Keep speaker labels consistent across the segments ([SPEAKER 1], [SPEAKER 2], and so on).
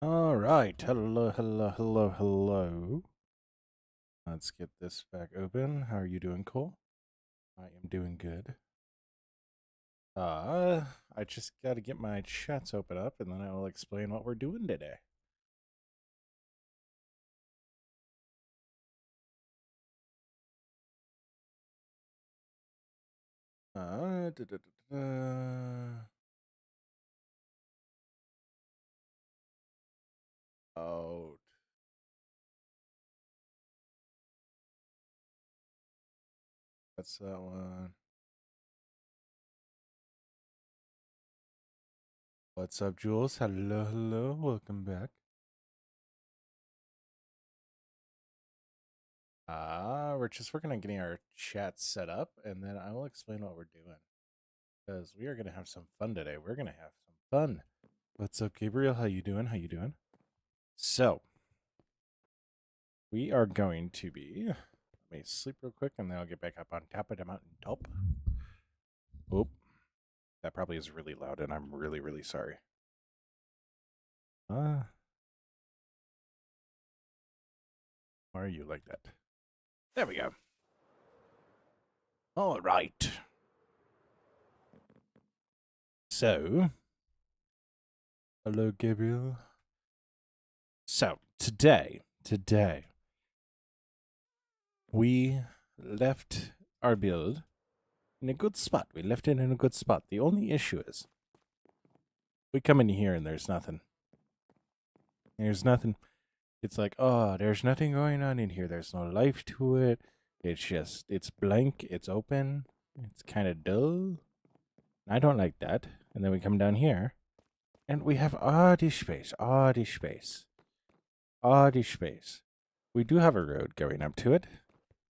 [SPEAKER 1] All right. Hello, hello, hello, hello. Let's get this back open. How are you doing, Cole? I am doing good. I just got to get my chats open up and then I will explain what we're doing today. Da, da, da, da. Oh, that's that one. What's up, Jules? Hello, hello. Welcome back. We're just working on getting our chat set up and then I will explain what we're doing. Because we are going to have some fun today. We're going to have some fun. What's up, Gabriel? How you doing? How you doing? So, we are going to be... Let me sleep real quick, and then I'll get back up on top of the mountain top. Oop. That probably is really loud, and I'm really, really sorry. Why are you like that? There we go. All right. So... Hello, Gabriel. So, today... we left our build in a good spot. We left it in a good spot. The only issue is we come in here and there's nothing. There's nothing. It's like, oh, there's nothing going on in here. There's no life to it. It's blank. It's open. It's kind of dull. I don't like that. And then we come down here and we have all this space. We do have a road going up to it.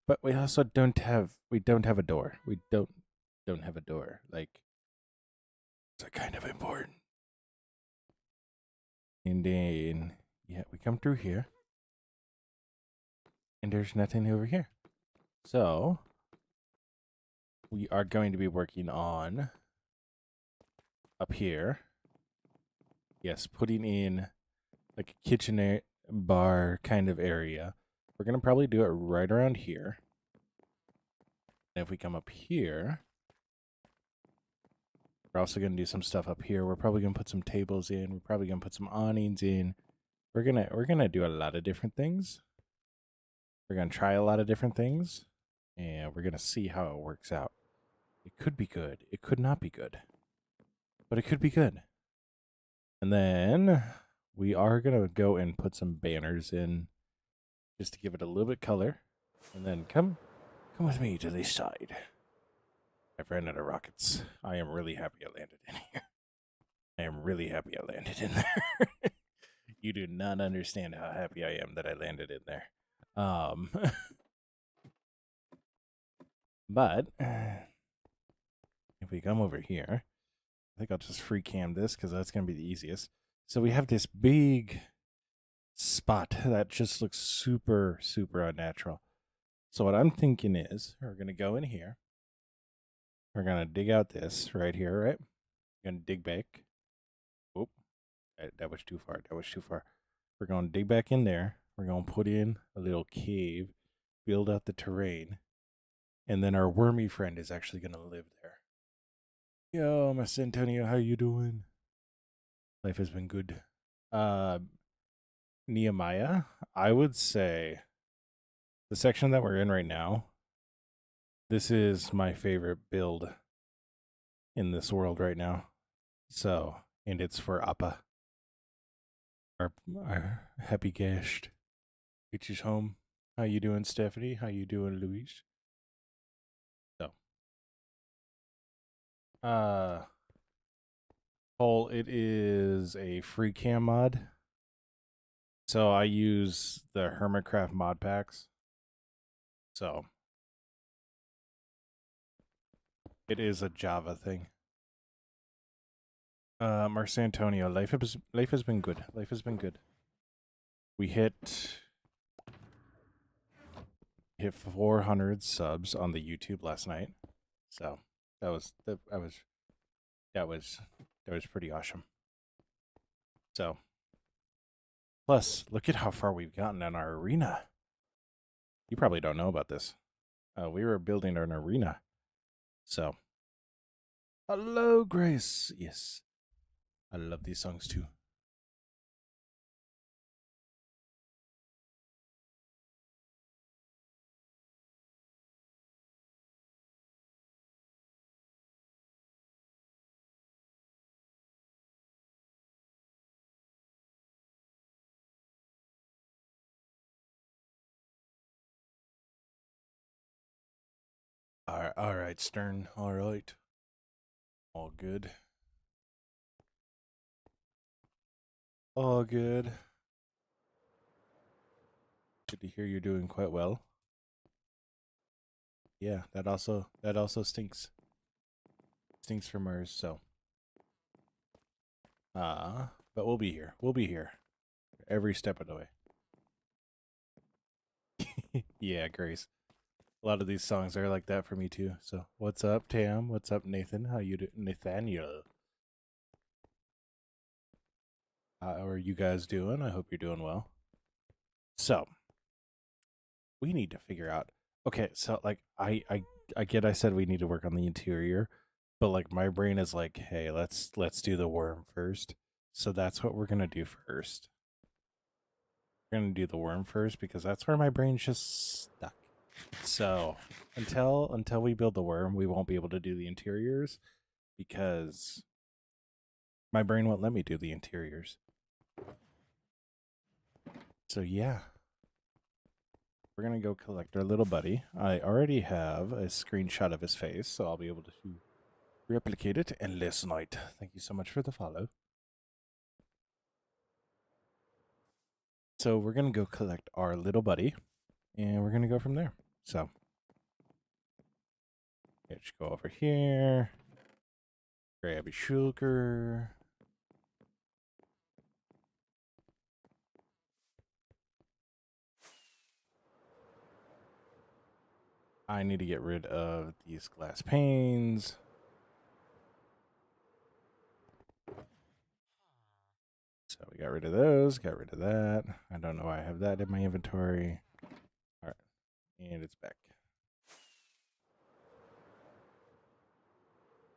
[SPEAKER 1] But we also don't have a door. We don't have a door. Like, it's kind of important. And then yeah, we come through here. And there's nothing over here. So we are going to be working on up here. Yes, putting in like a kitchen bar kind of area. We're going to probably do it right around here. And if we come up here, we're also going to do some stuff up here. We're probably going to put some tables in. We're probably going to put some awnings in. We're going to do a lot of different things. We're going to try a lot of different things. And we're going to see how it works out. It could be good. It could not be good. But it could be good. And then we are going to go and put some banners in just to give it a little bit color. And then come with me to this side. I've ran out of rockets. I am really happy I landed in here. I am really happy I landed in there. You do not understand how happy I am that I landed in there. But if we come over here, I think I'll just free cam this because that's going to be the easiest. So we have this big spot that just looks super, super unnatural. So what I'm thinking is we're going to go in here. We're going to dig out this right here, right? We're going to dig back. Oop, that was too far. We're going to dig back in there. We're going to put in a little cave, build out the terrain, and then our wormy friend is actually going to live there. Yo, Mr. Antonio, how you doing? Life has been good. Nehemiah, I would say the section that we're in right now, this is my favorite build in this world right now. So, and it's for Appa, our happy guest, which is home. How you doing, Stephanie? How you doing, Luis? So, Paul, it is a free cam mod. So I use the Kraft mod packs. So it is a Java thing. Marc Antonio, life has been good. Life has been good. We hit 400 subs on the YouTube last night. So that was pretty awesome. So Plus, look at how far we've gotten in our arena. You probably don't know about this. We were building an arena. So, hello, Grace. Yes, I love these songs too. All right, Stern. All right. All good. All good. Good to hear you're doing quite well. Yeah, that also stinks. Stinks from Mars, so but we'll be here. We'll be here. Every step of the way. Yeah, Grace. A lot of these songs are like that for me too. So what's up, Tam? What's up, Nathan? How you do Nathaniel? How are you guys doing? I hope you're doing well. So we need to figure out. Okay, so like I get I said we need to work on the interior, but like my brain is like, hey, let's do the worm first. So that's what we're gonna do first. We're gonna do the worm first because that's where my brain's just stuck. So until we build the worm, we won't be able to do the interiors because my brain won't let me do the interiors. So yeah, we're gonna go collect our little buddy. I already have a screenshot of his face, so I'll be able to replicate it and last night. Thank you so much for the follow. So we're gonna go collect our little buddy, and we're gonna go from there. So let's go over here, grab a shulker. I need to get rid of these glass panes. So we got rid of those, got rid of that. I don't know why I have that in my inventory. All right, and it's back.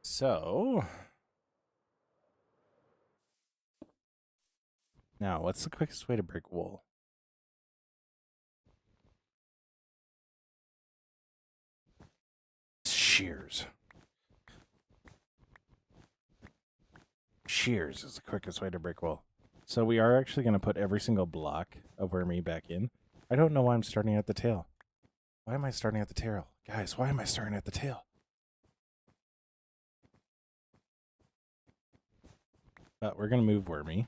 [SPEAKER 1] So now, what's the quickest way to break wool? Shears. Shears is the quickest way to break wool. So we are actually going to put every single block of wormy back in. I don't know why I'm starting at the tail. Why am I starting at the tail? Guys, why am I starting at the tail? But we're going to move wormy.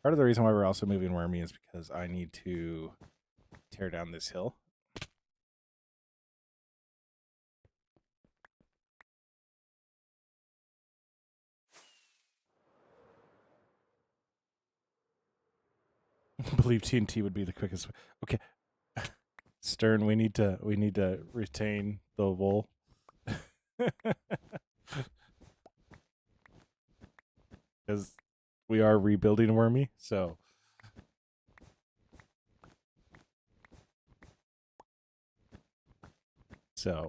[SPEAKER 1] Part of the reason why we're also moving wormy is because I need to tear down this hill. I believe TNT would be the quickest way. Okay. Stern, we need to retain the wool. Because we are rebuilding wormy, so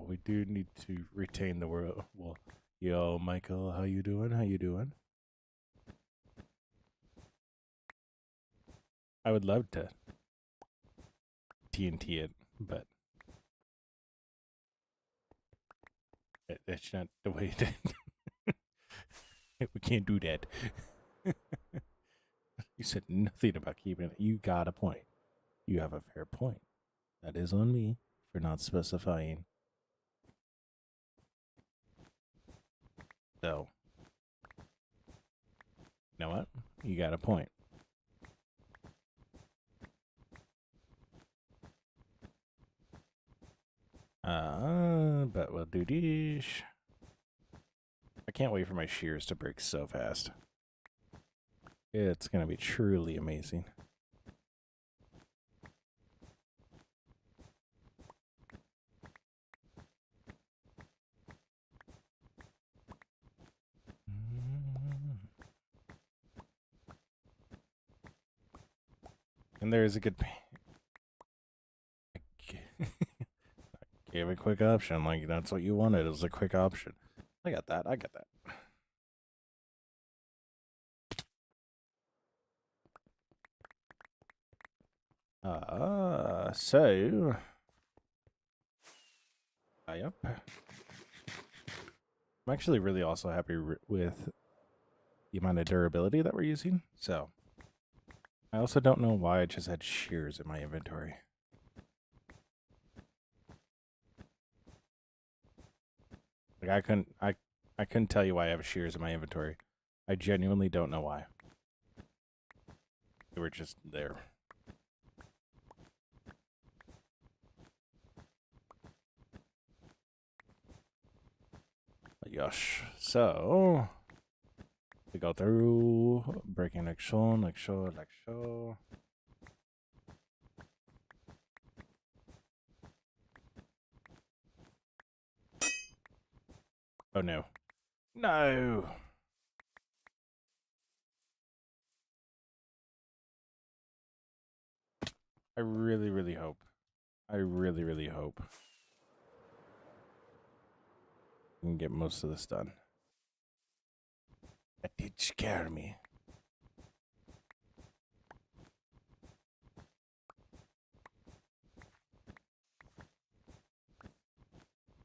[SPEAKER 1] we do need to retain the wool. Yo, Michael, how you doing? How you doing? I would love to TNT it, but that's not the way that we can't do that. You said nothing about keeping it. You got a point. You have a fair point. That is on me for not specifying. So, you know what? You got a point. But we'll do this. I can't wait for my shears to break so fast. It's going to be truly amazing. And there is a good. Gave a quick option, like that's what you wanted. It was a quick option. I got that. I got that. So. Yep. I'm actually really also happy with the amount of durability that we're using. So. I also don't know why I just had shears in my inventory. Like I couldn't tell you why I have shears in my inventory. I genuinely don't know why. They were just there. Yosh. So we go through breaking like so, like so, like so. Oh no. No. I really, really hope. I really, really hope we can get most of this done. That did scare me.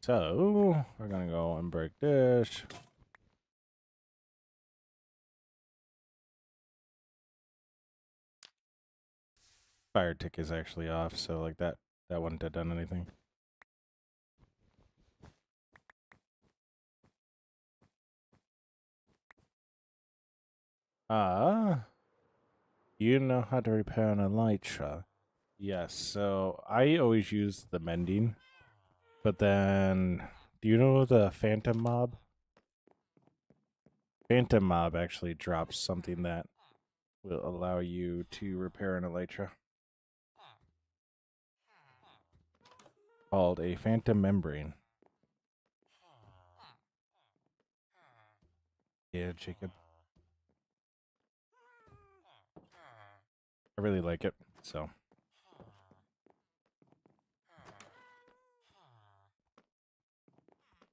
[SPEAKER 1] So we're gonna go and break this. Fire tick is actually off, so like that wouldn't have done anything. You know how to repair an elytra. Yes, so I always use the mending, but then do you know the phantom mob? Phantom mob actually drops something that will allow you to repair an elytra called a phantom membrane. Yeah, Jacob. I really like it, so.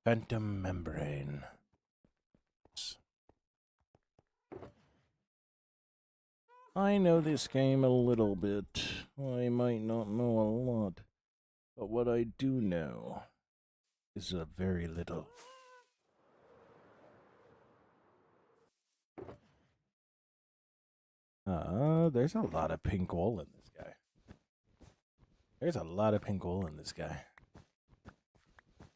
[SPEAKER 1] Phantom membrane. I know this game a little bit. I might not know a lot, but what I do know is a very little. There's a lot of pink wool in this guy. There's a lot of pink wool in this guy.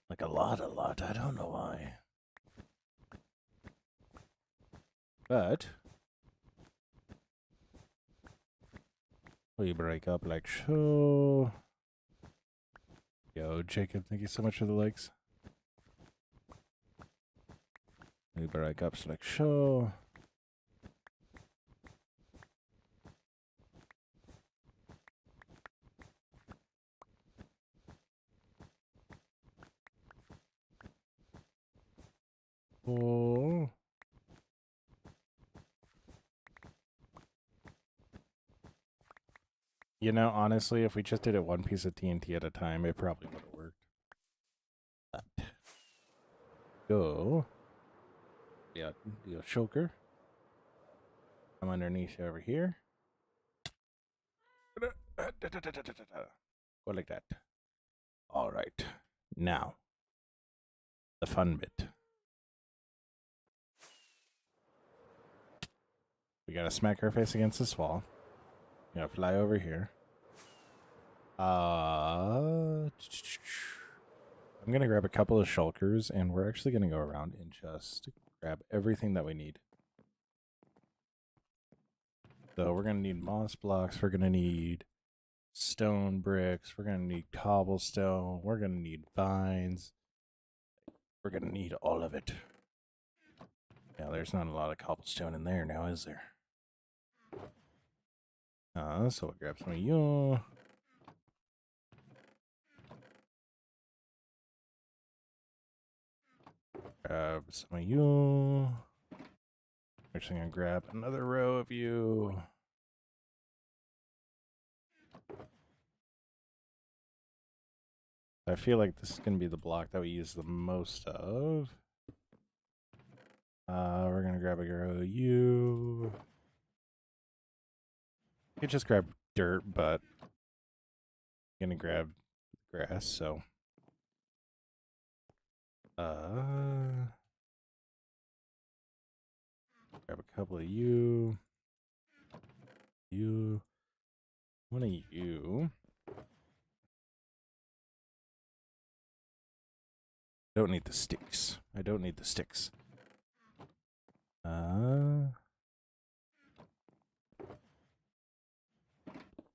[SPEAKER 1] Like a lot. I don't know why. But we break up like so. Yo, Jacob, thank you so much for the likes. We break up like so. Oh. You know, honestly, if we just did it one piece of TNT at a time, it probably would have worked. But go. Yeah, the choker. I'm underneath over here. Go like that. All right. Now, the fun bit. We gotta smack our face against this wall. We gotta fly over here. I'm gonna grab a couple of shulkers, and we're actually gonna go around and just grab everything that we need. So we're gonna need moss blocks. We're gonna need stone bricks. We're gonna need cobblestone. We're gonna need vines. We're gonna need all of it. Yeah, there's not a lot of cobblestone in there now, is there? So we'll grab some of you. Grab some of you. Actually, gonna grab another row of you. I feel like this is going to be the block that we use the most of. We're going to grab a grow you. You could just grab dirt, but I'm going to grab grass, so. Grab a couple of you. You. One of you. Don't need the sticks. I don't need the sticks.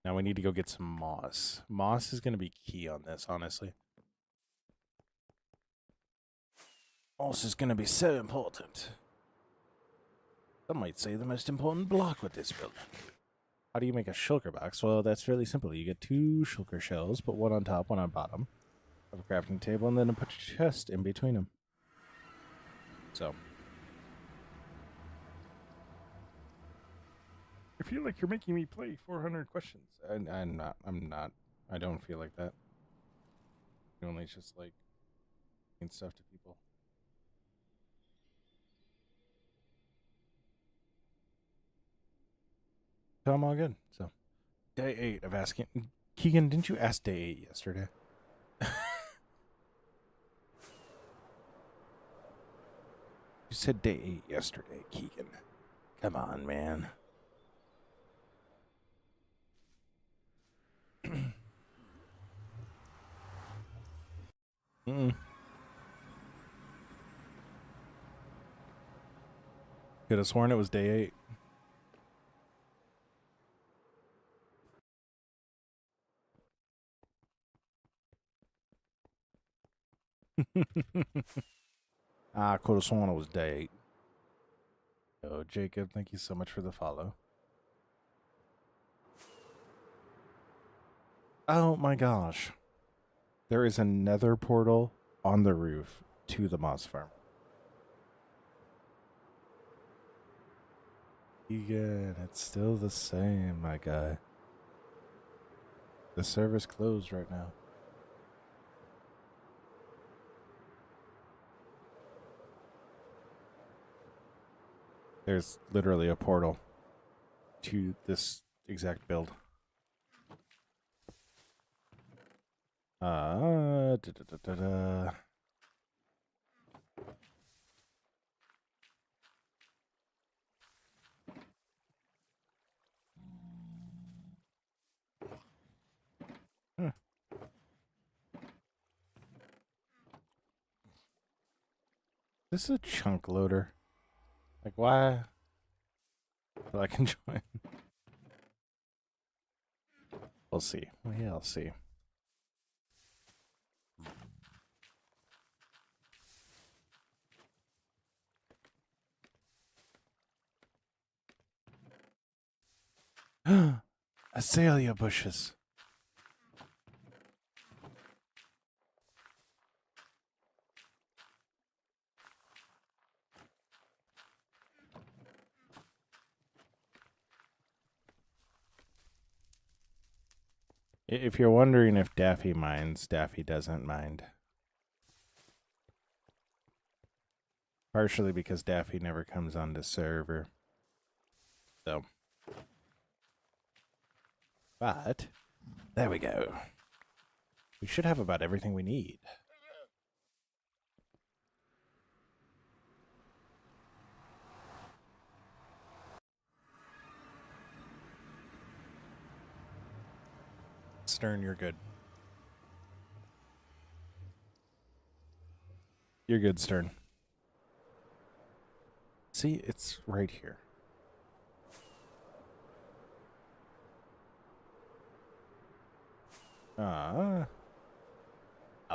[SPEAKER 1] Now we need to go get some moss. Moss is going to be key on this, honestly. Moss is going to be so important. Some might say the most important block with this building. How do you make a shulker box? Well, that's really simple. You get 2 shulker shells, put one on top, one on bottom of a crafting table, and then put your chest in between them. So. I feel like you're making me play 400 questions. I'm not. I don't feel like that. I only just like saying stuff to people. So I'm all good. So, day 8 of asking. Keegan, didn't you ask day 8 yesterday? You said day 8 yesterday, Keegan. Come on, man. Could have sworn it was day 8. I could have sworn it was day 8. Oh, Jacob, thank you so much for the follow. Oh my gosh. There is another portal on the roof to the moss farm. Egan, it's still the same, my guy. The server's closed right now. There's literally a portal to this exact build. Da, da, da, da, da. Huh. This is a chunk loader. Like, why? So I can join. We'll see. We'll see. Azalea bushes. If you're wondering if Daffy minds, Daffy doesn't mind. Partially because Daffy never comes on the server. So. But, there we go. We should have about everything we need. Stern, you're good. You're good, Stern. See, it's right here. Now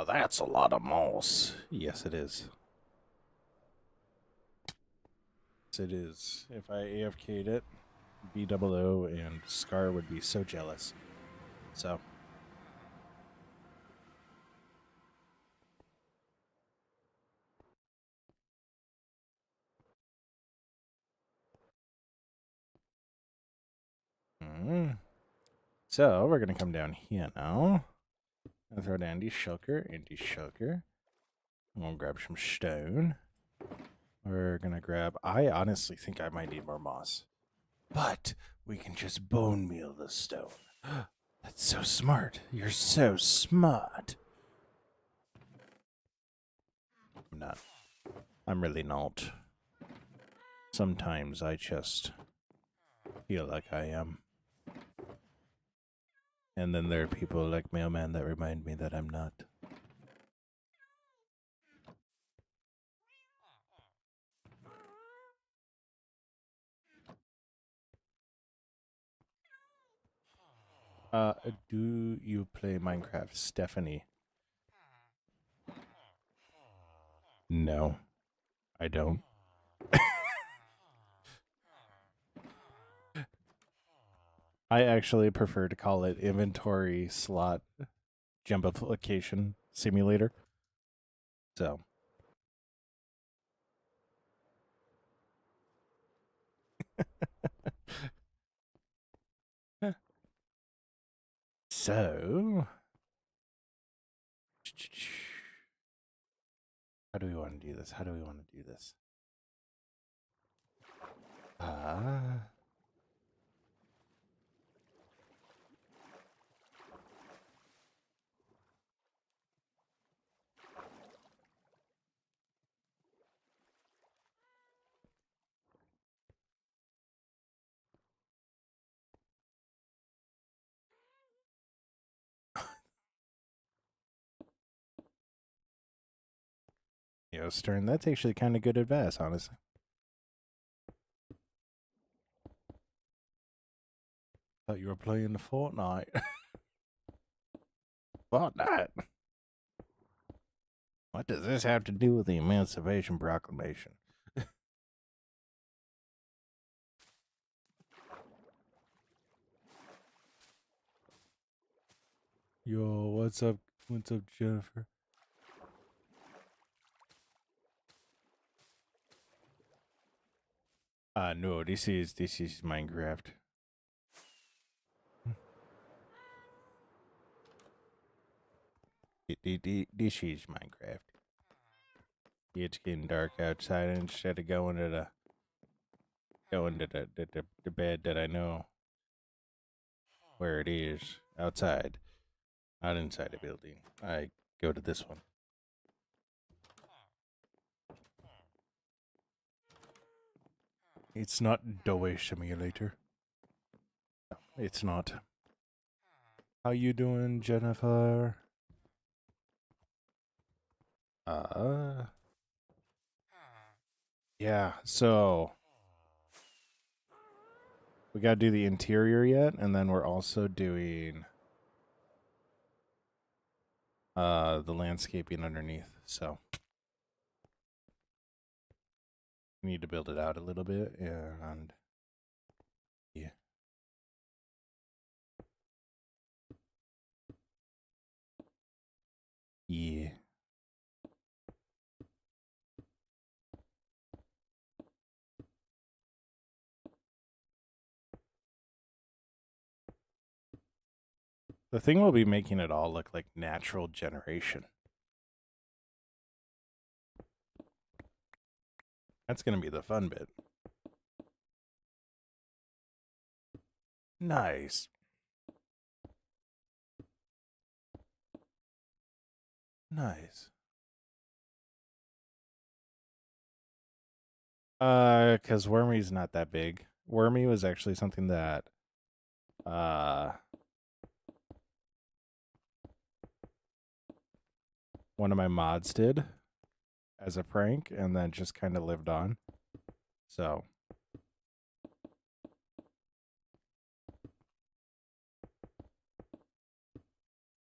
[SPEAKER 1] that's a lot of moss. Yes, it is. Yes, it is. If I AFK'd it, BOO and Scar would be so jealous. So. So, we're going to come down here now. I'll throw down the sugar and the sugar. I'm gonna grab some stone. We're gonna grab. I honestly think I might need more moss, but we can just bone meal the stone. That's so smart. You're so smart. I'm not. I'm really not. Sometimes I just feel like I am. And then there are people like Mailman that remind me that I'm not. Do you play Minecraft, Stephanie? No, I don't. I actually prefer to call it inventory slot jumpification simulator. So, so how do we want to do this? How do we want to do this? Yo, Stern, that's actually kind of good advice, honestly. Thought you were playing the Fortnite. Fortnite. What does this have to do with the Emancipation Proclamation? Yo, what's up? What's up, Jennifer? No, this is Minecraft. This is Minecraft. It's getting dark outside, and instead of going to the bed that I know where it is outside, not inside a building, I go to this one. It's not Dough Simulator. No, it's not. How you doing, Jennifer? Yeah, so we gotta do the interior yet, and then we're also doing the landscaping underneath, so we need to build it out a little bit, and yeah. Yeah. The thing will be making it all look like natural generation. That's gonna be the fun bit. Nice. Nice. Because Wormy's not that big. Wormy was actually something that one of my mods did as a prank and then just kind of lived on. So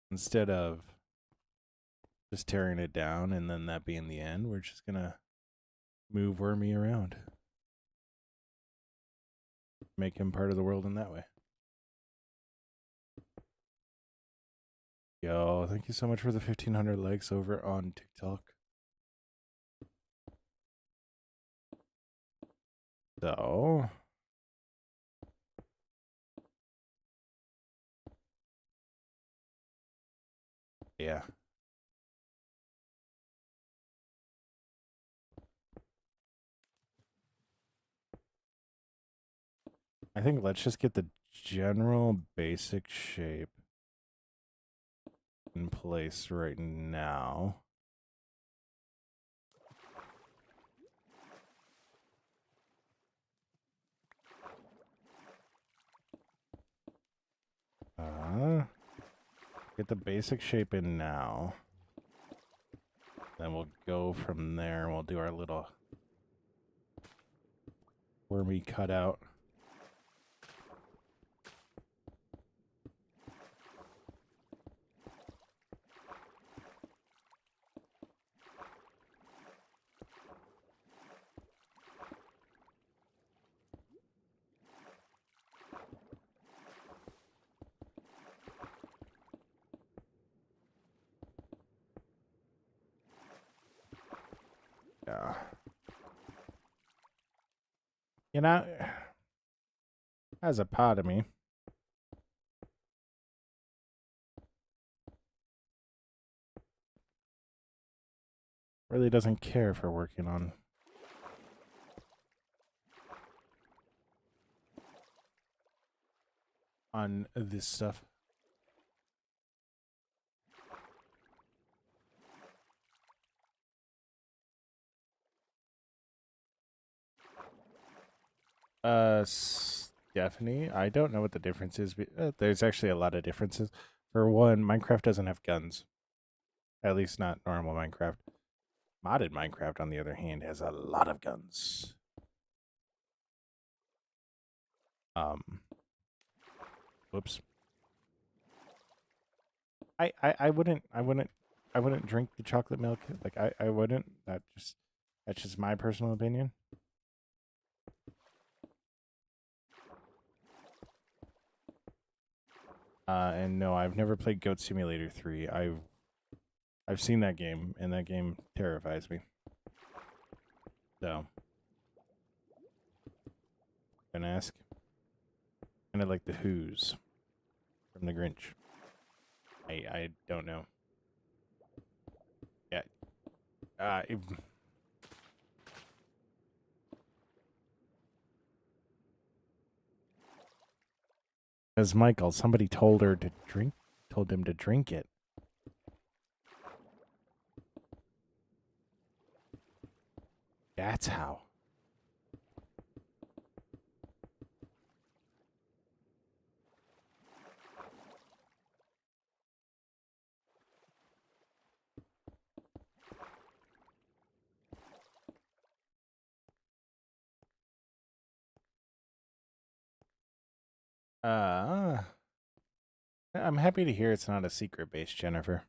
[SPEAKER 1] instead of just tearing it down and then that being the end, we're just gonna move Wormy around. Make him part of the world in that way. Yo, thank you so much for the 1,500 likes over on TikTok. So, Yeah. I think let's just get the general basic shape in place right now. Get the basic shape in now. Then we'll go from there. We'll do our little wormy cutout. Yeah. You know, as a part of me, really doesn't care for working on this stuff. Stephanie, I don't know what the difference is. There's actually a lot of differences. For one, Minecraft doesn't have guns. At least not normal Minecraft. Modded Minecraft, on the other hand, has a lot of guns. Whoops. I wouldn't drink the chocolate milk. Like I wouldn't. That's just my personal opinion. And no, I've never played Goat Simulator 3. I've seen that game, and that game terrifies me. So, gonna ask. Kind of like the Who's from the Grinch. I don't know. Yeah. As Michael, somebody told him to drink it. That's how. I'm happy to hear it's not a secret base, Jennifer.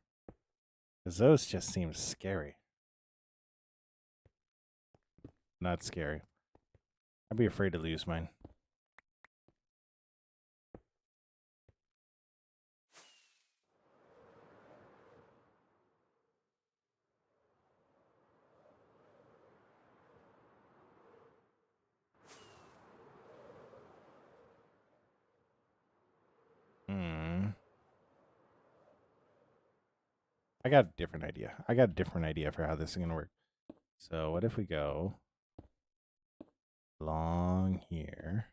[SPEAKER 1] Because those just seem scary. Not scary. I'd be afraid to lose mine. I got a different idea. I got a different idea for how this is going to work. So what if we go along here?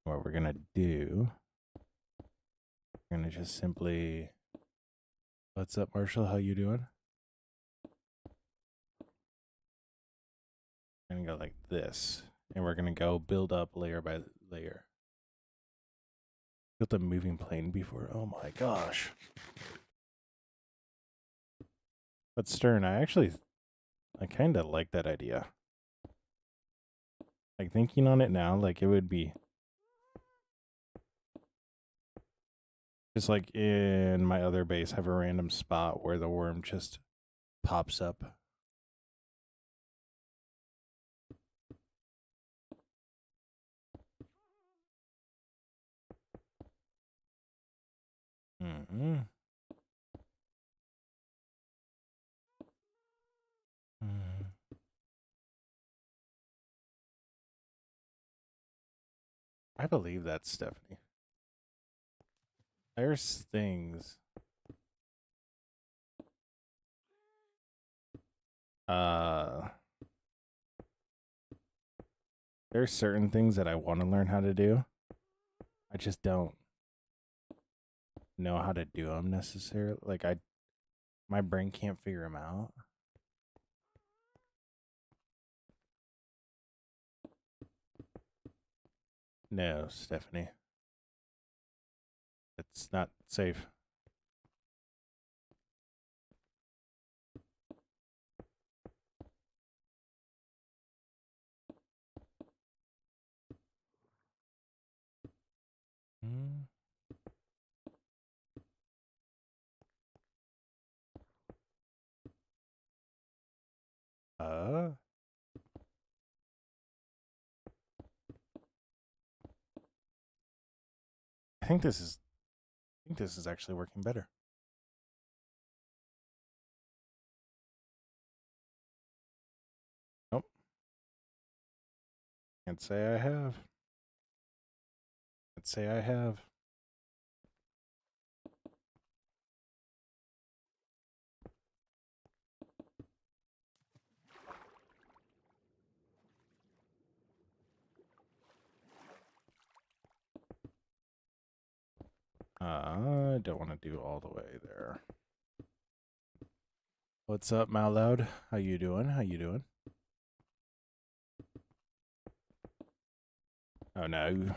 [SPEAKER 1] What we're going to do, we're going to just simply... What's up, Marshall? How you doing? We're going to go like this. And we're going to go build up layer by layer. Built a moving plane before. Oh my gosh. But Stern, I kind of like that idea. Like thinking on it now, like it would be just like in my other base, have a random spot where the worm just pops up. Mm-hmm. I believe that's Stephanie. There's things Uh, there's certain things that I want to learn how to do. I just don't know how to do them necessarily. Like my brain can't figure them out. No, Stephanie. It's not safe. Mm. Uh, I think this is actually working better. Nope. Can't say I have. Can't say I have. I don't want to do all the way there. What's up, Malloud? How you doing? How you doing? Oh no.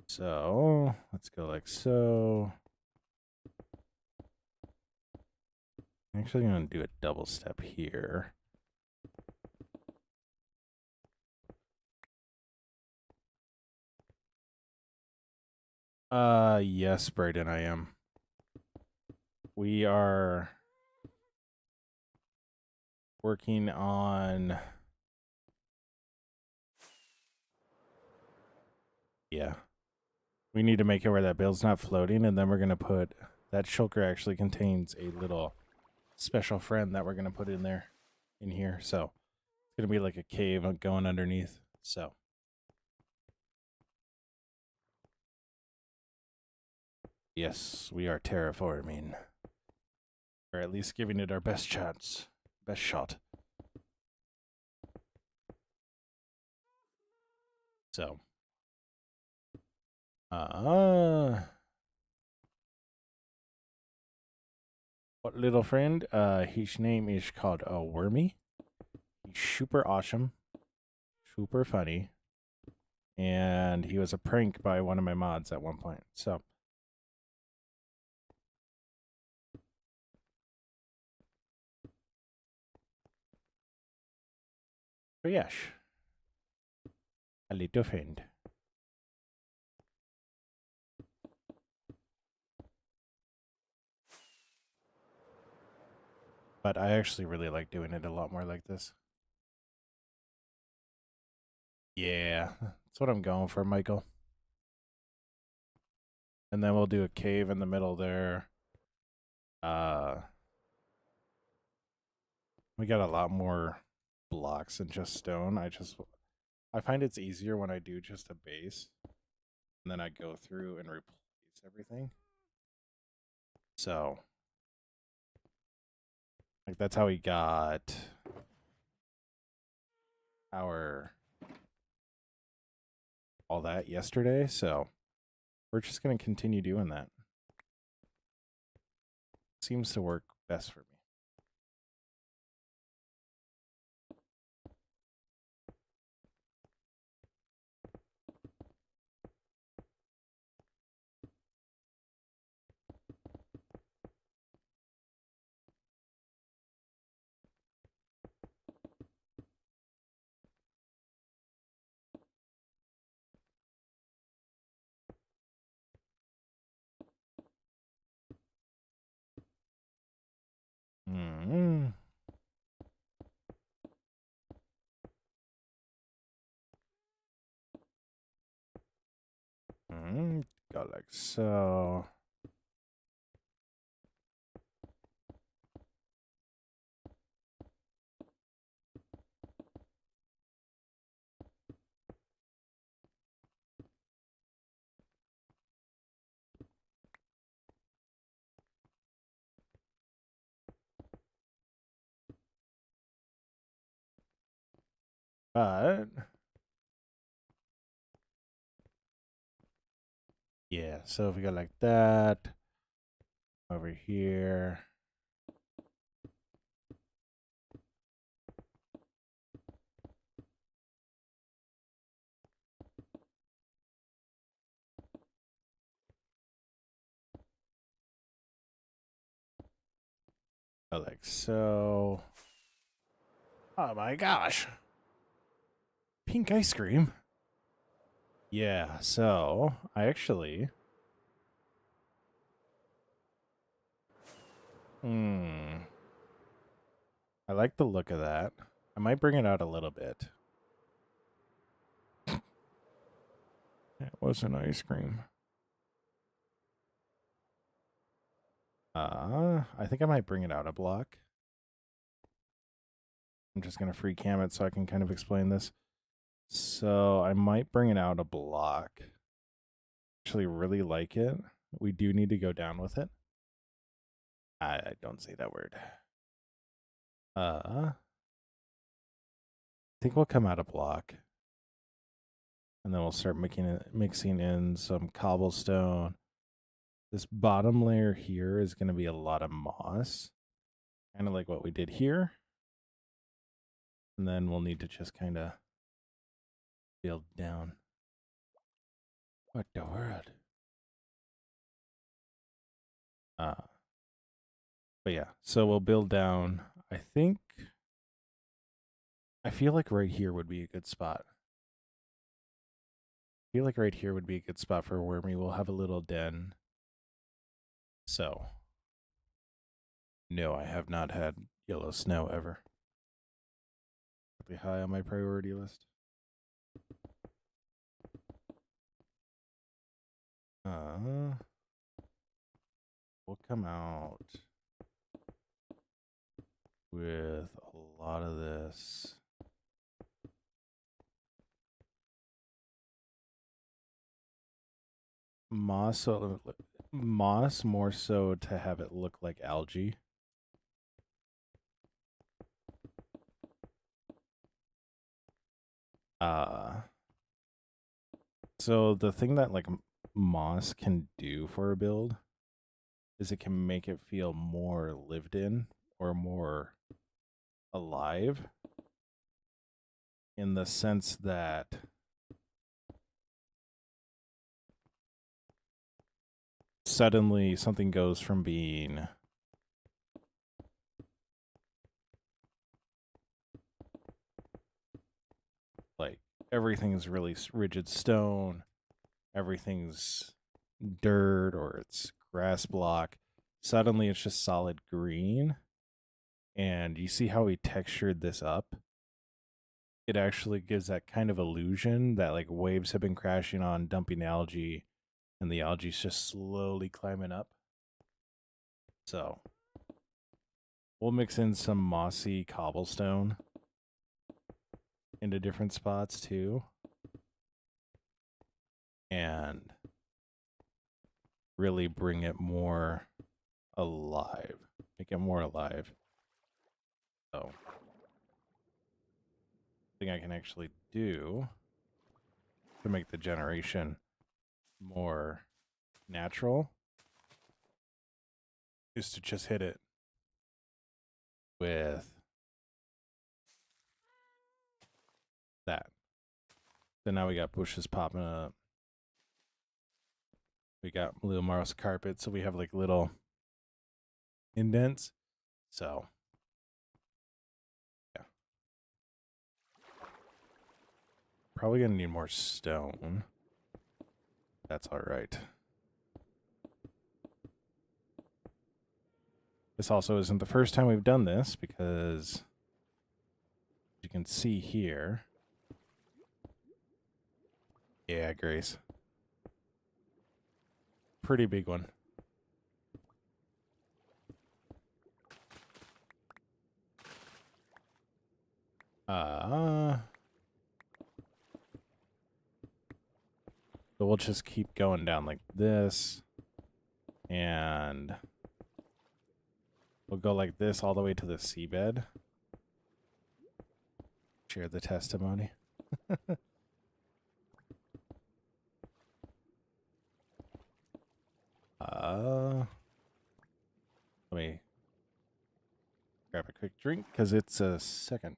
[SPEAKER 1] So let's go like so. I'm actually gonna do a double step here. Yes, Brayden, I am. We are working on. Yeah. We need to make it where that build's not floating, and then we're gonna put that shulker actually contains a little special friend that we're gonna put in there, in here. So it's gonna be like a cave going underneath. So yes, we are terraforming, or at least giving it our best chance, best shot. So, what little friend? His name is called Wormy. He's super awesome, super funny, and he was a prank by one of my mods at one point. So, but yes, a little friend. But I actually really like doing it a lot more like this. Yeah, that's what I'm going for, Michael. And then we'll do a cave in the middle there. We got a lot more blocks than just stone. I find it's easier when I do just a base, and then I go through and replace everything. So, like that's how we got our all that yesterday. So we're just gonna continue doing that. Seems to work best for me. Mm-hmm. Mm-hmm. Go like so. But yeah, so if we go like that over here. Go like so. Oh my gosh. Pink ice cream. Yeah, so I actually I like the look of that. I might bring it out a little bit. It was an ice cream. I think I might bring it out a block. I'm just gonna free cam it so I can kind of explain this. So I might bring it out a block. Actually really like it. We do need to go down with it. I don't say that word. I think we'll come out a block. And then we'll start mixing in some cobblestone. This bottom layer here is going to be a lot of moss. Kind of like what we did here. And then we'll need to just kind of build down. What the world? But yeah, so we'll build down. I feel like right here would be a good spot. I feel like right here would be a good spot for Wormy. We'll have a little den. So, no, I have not had yellow snow ever. Really high on my priority list. We'll come out with a lot of this. Moss more so to have it look like algae. So the thing that like moss can do for a build is it can make it feel more lived in or more alive, in the sense that suddenly something goes from being like everything's really rigid stone, everything's dirt, or it's grass block. Suddenly it's just solid green. And you see how he textured this up? It actually gives that kind of illusion that like waves have been crashing on, dumping algae, and the algae's just slowly climbing up. So we'll mix in some mossy cobblestone into different spots too. And really bring it more alive. Make it more alive. So thing I can actually do to make the generation more natural is to just hit it with that. So now we got bushes popping up. We got little moss carpet, so we have like little indents. So yeah. Probably gonna need more stone. That's alright. This also isn't the first time we've done this, because you can see here. Yeah, Grace. Pretty big one. So we'll just keep going down like this. And we'll go like this all the way to the seabed. share the testimony. Let me grab a quick drink because it's a second.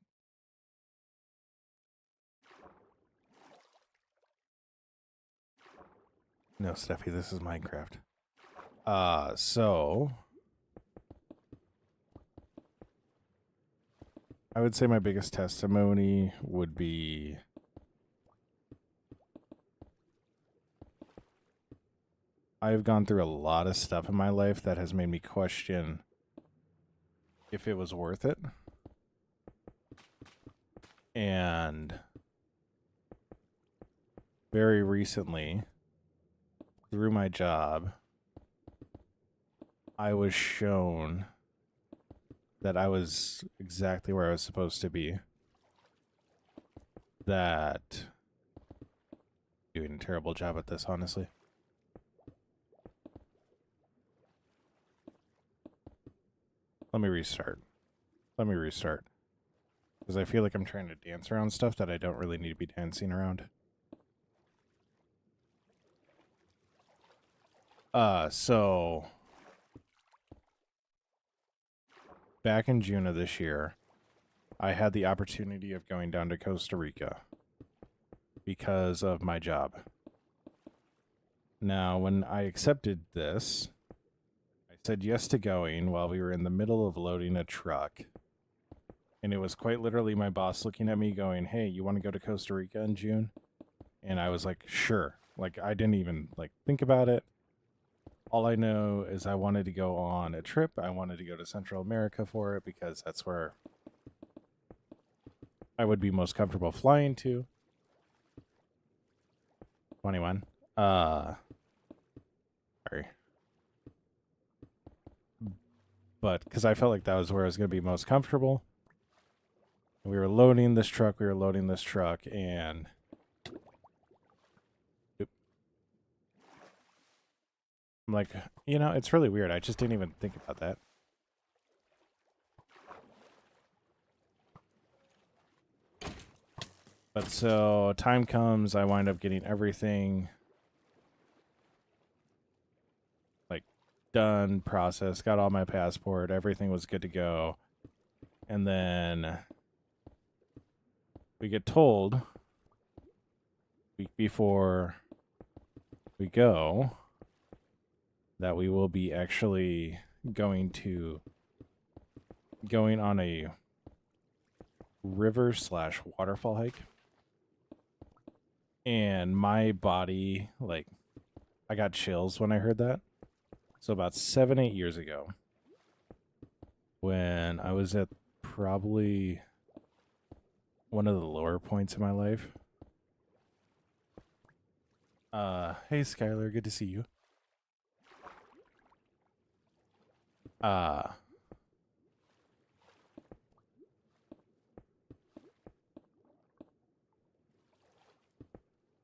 [SPEAKER 1] No, Steffi, this is Minecraft. So I would say my biggest testimony would be I've gone through a lot of stuff in my life that has made me question if it was worth it. And very recently, through my job, I was shown that I was exactly where I was supposed to be. That doing a terrible job at this, honestly. Let me restart. Because I feel like I'm trying to dance around stuff that I don't really need to be dancing around. So back in June of this year, I had the opportunity of going down to Costa Rica because of my job. Now, when I accepted this, I said yes to going while we were in the middle of loading a truck. And it was quite literally my boss looking at me going, "Hey, you want to go to Costa Rica in June?" And I was like, "Sure." Like, I didn't even think about it. All I know is I wanted to go on a trip. I wanted to go to Central America for it because that's where I would be most comfortable flying to. 21. Sorry. But because I felt like that was where I was going to be most comfortable. We were loading this truck, and I'm like, it's really weird. I just didn't even think about that. But so time comes, I wind up getting everything done, processed, got all my passport, everything was good to go. And then we get told week before we go that we will be actually going on a river/waterfall hike. And my body, I got chills when I heard that. So about 7-8 years ago, when I was at probably one of the lower points in my life. Hey Skylar, good to see you.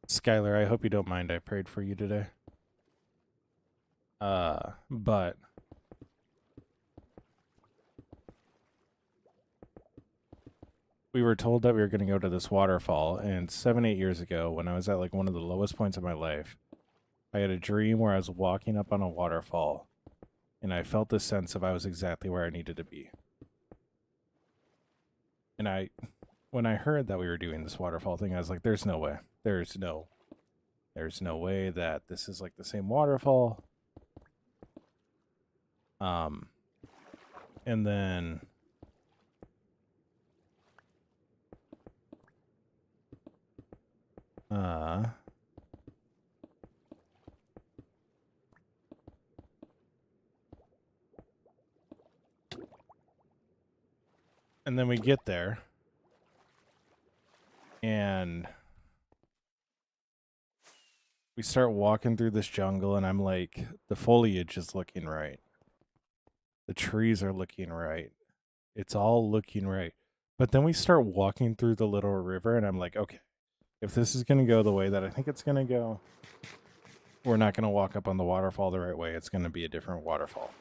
[SPEAKER 1] Skylar, I hope you don't mind I prayed for you today. But we were told that we were going to go to this waterfall, and 7-8 years ago, when I was at one of the lowest points of my life, I had a dream where I was walking up on a waterfall, and I felt this sense of I was exactly where I needed to be. And when I heard that we were doing this waterfall thing, I was like, there's no way. There's no way that this is the same waterfall. And then and then we get there, and we start walking through this jungle, and I'm like, the foliage is looking right. The trees are looking right. It's all looking right. But then we start walking through the little river, and I'm like, okay, if this is going to go the way that I think it's going to go, we're not going to walk up on the waterfall the right way. It's going to be a different waterfall.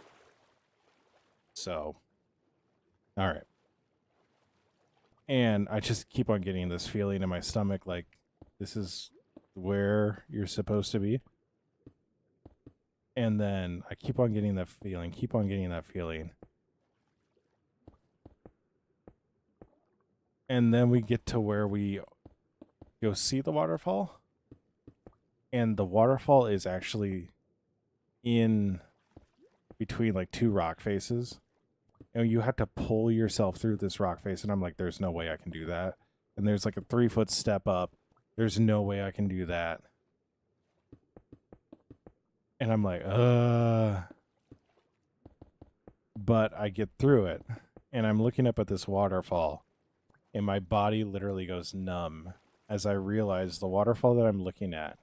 [SPEAKER 1] So, all right. And I just keep on getting this feeling in my stomach like this is where you're supposed to be. And then I keep on getting that feeling. And then we get to where we go see the waterfall. And the waterfall is actually in between like two rock faces. And you have to pull yourself through this rock face. And I'm like, there's no way I can do that. And there's like a 3-foot step up. There's no way I can do that. And I'm like, but I get through it. And I'm looking up at this waterfall. And my body literally goes numb as I realize the waterfall that I'm looking at,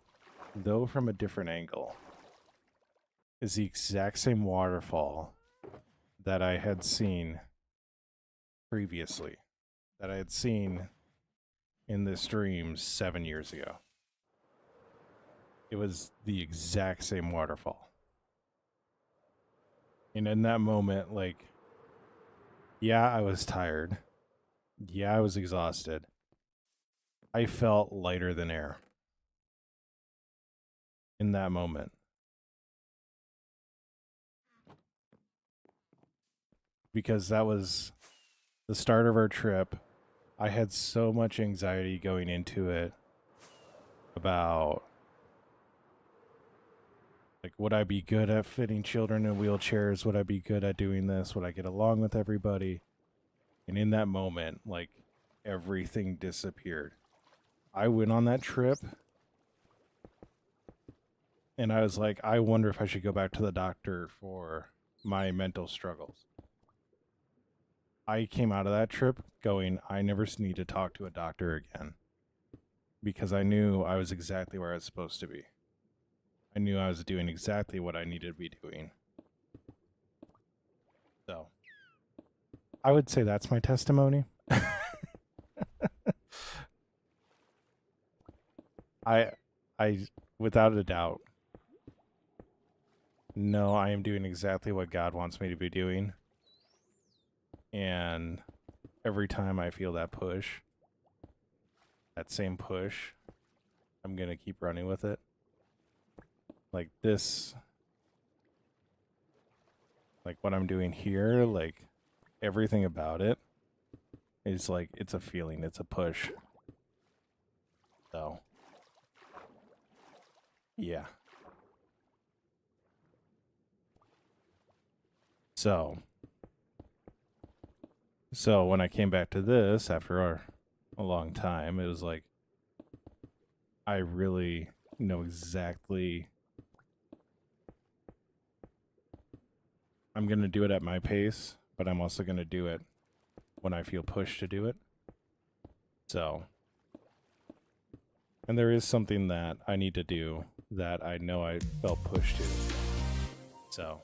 [SPEAKER 1] though from a different angle, is the exact same waterfall that I had seen previously, that I had seen in this dream 7 years ago. It was the exact same waterfall. And in that moment, like, yeah, I was tired. Yeah, I was exhausted. I felt lighter than air in that moment. Because that was the start of our trip. I had so much anxiety going into it about, like, would I be good at fitting children in wheelchairs? Would I be good at doing this? Would I get along with everybody? And in that moment, like, everything disappeared. I went on that trip and I was like, I wonder if I should go back to the doctor for my mental struggles. I came out of that trip going, I never need to talk to a doctor again, because I knew I was exactly where I was supposed to be. I knew I was doing exactly what I needed to be doing. So I would say that's my testimony. I without a doubt, no, I am doing exactly what God wants me to be doing. And every time I feel that push, that same push, I'm going to keep running with it. Like this, like what I'm doing here, like everything about it is like, it's a feeling, it's a push. So, yeah. So when I came back to this after a long time, it was like, I really know exactly. I'm going to do it at my pace, but I'm also going to do it when I feel pushed to do it. So, and there is something that I need to do that I know I felt pushed to. So,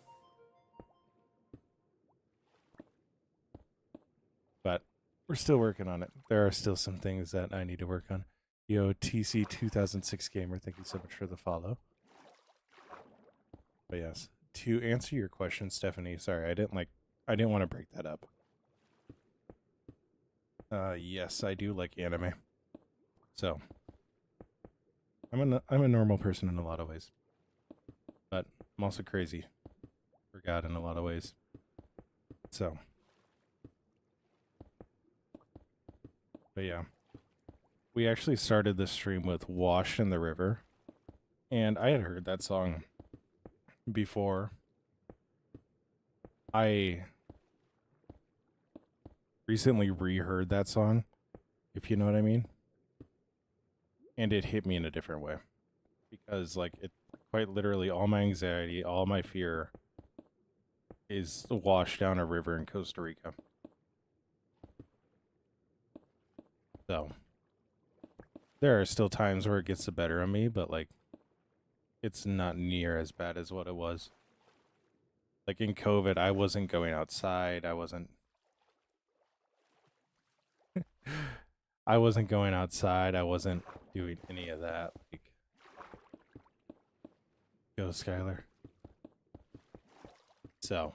[SPEAKER 1] but we're still working on it. There are still some things that I need to work on. Yo, TC 2006 Gamer, thank you so much for the follow. But yes, to answer your question, Stephanie, sorry, I didn't want to break that up. Yes, I do like anime. So, I'm a normal person in a lot of ways. But I'm also crazy for God in a lot of ways. So, but yeah. We actually started this stream with Washed in the River. And I had heard that song before. I recently reheard that song, if you know what I mean. And it hit me in a different way. Because, like, it quite literally, all my anxiety, all my fear is washed down a river in Costa Rica. So, there are still times where it gets the better of me, but, like, it's not near as bad as what it was. Like, in COVID, I wasn't going outside. I wasn't going outside. I wasn't doing any of that. Like, go, Skylar. So,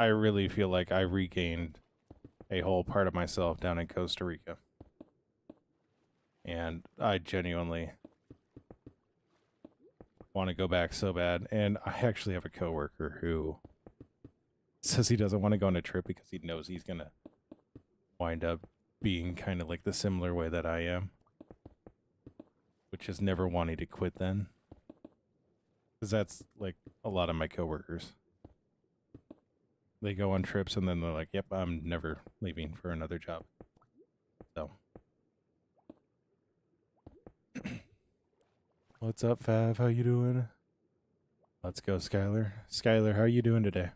[SPEAKER 1] I really feel like I regained a whole part of myself down in Costa Rica. And I genuinely want to go back so bad. And I actually have a coworker who says he doesn't want to go on a trip because he knows he's going to wind up being kind of like the similar way that I am, which is never wanting to quit then. Because that's like a lot of my coworkers. They go on trips and then they're like, yep, I'm never leaving for another job. So. What's up, Fav? How you doing? Let's go, Skylar. Skylar, how are you doing today?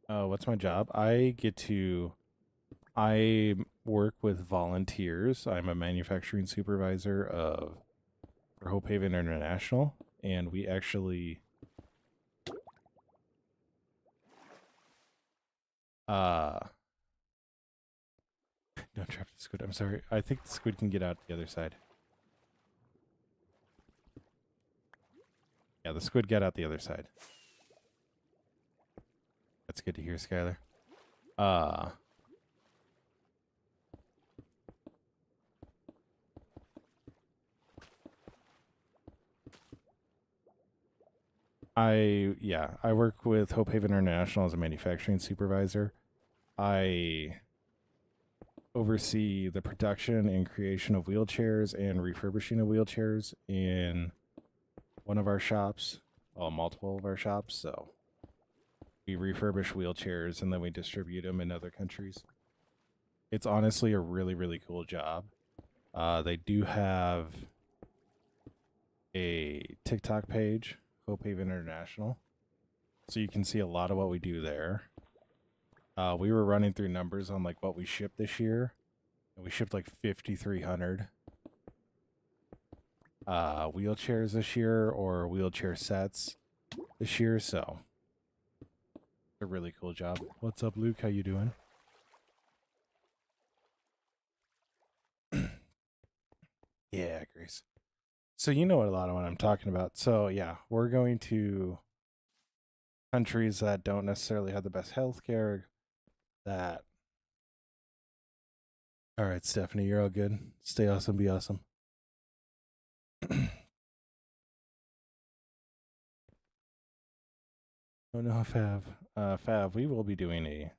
[SPEAKER 1] What's my job? I work with volunteers. I'm a manufacturing supervisor for Hope Haven International, and we actually don't trap the squid. I'm sorry. I think the squid can get out the other side. Yeah, the squid got out the other side. That's good to hear, Skylar. I work with Hope Haven International as a manufacturing supervisor. I oversee the production and creation of wheelchairs and refurbishing of wheelchairs in one of our shops, well, multiple of our shops. So we refurbish wheelchairs and then we distribute them in other countries. It's honestly a really, really cool job. They do have a TikTok page, Hope Haven International, so you can see a lot of what we do there. We were running through numbers on like what we shipped this year, and we shipped like 5,300 wheelchairs this year, or wheelchair sets this year. So a really cool job. What's up, Luke? How you doing? Yeah, Grace. So you know a lot of what I'm talking about. So yeah, we're going to countries that don't necessarily have the best healthcare. That. All right, Stephanie, you're all good. Stay awesome, be awesome. Oh no, Fav, we will be doing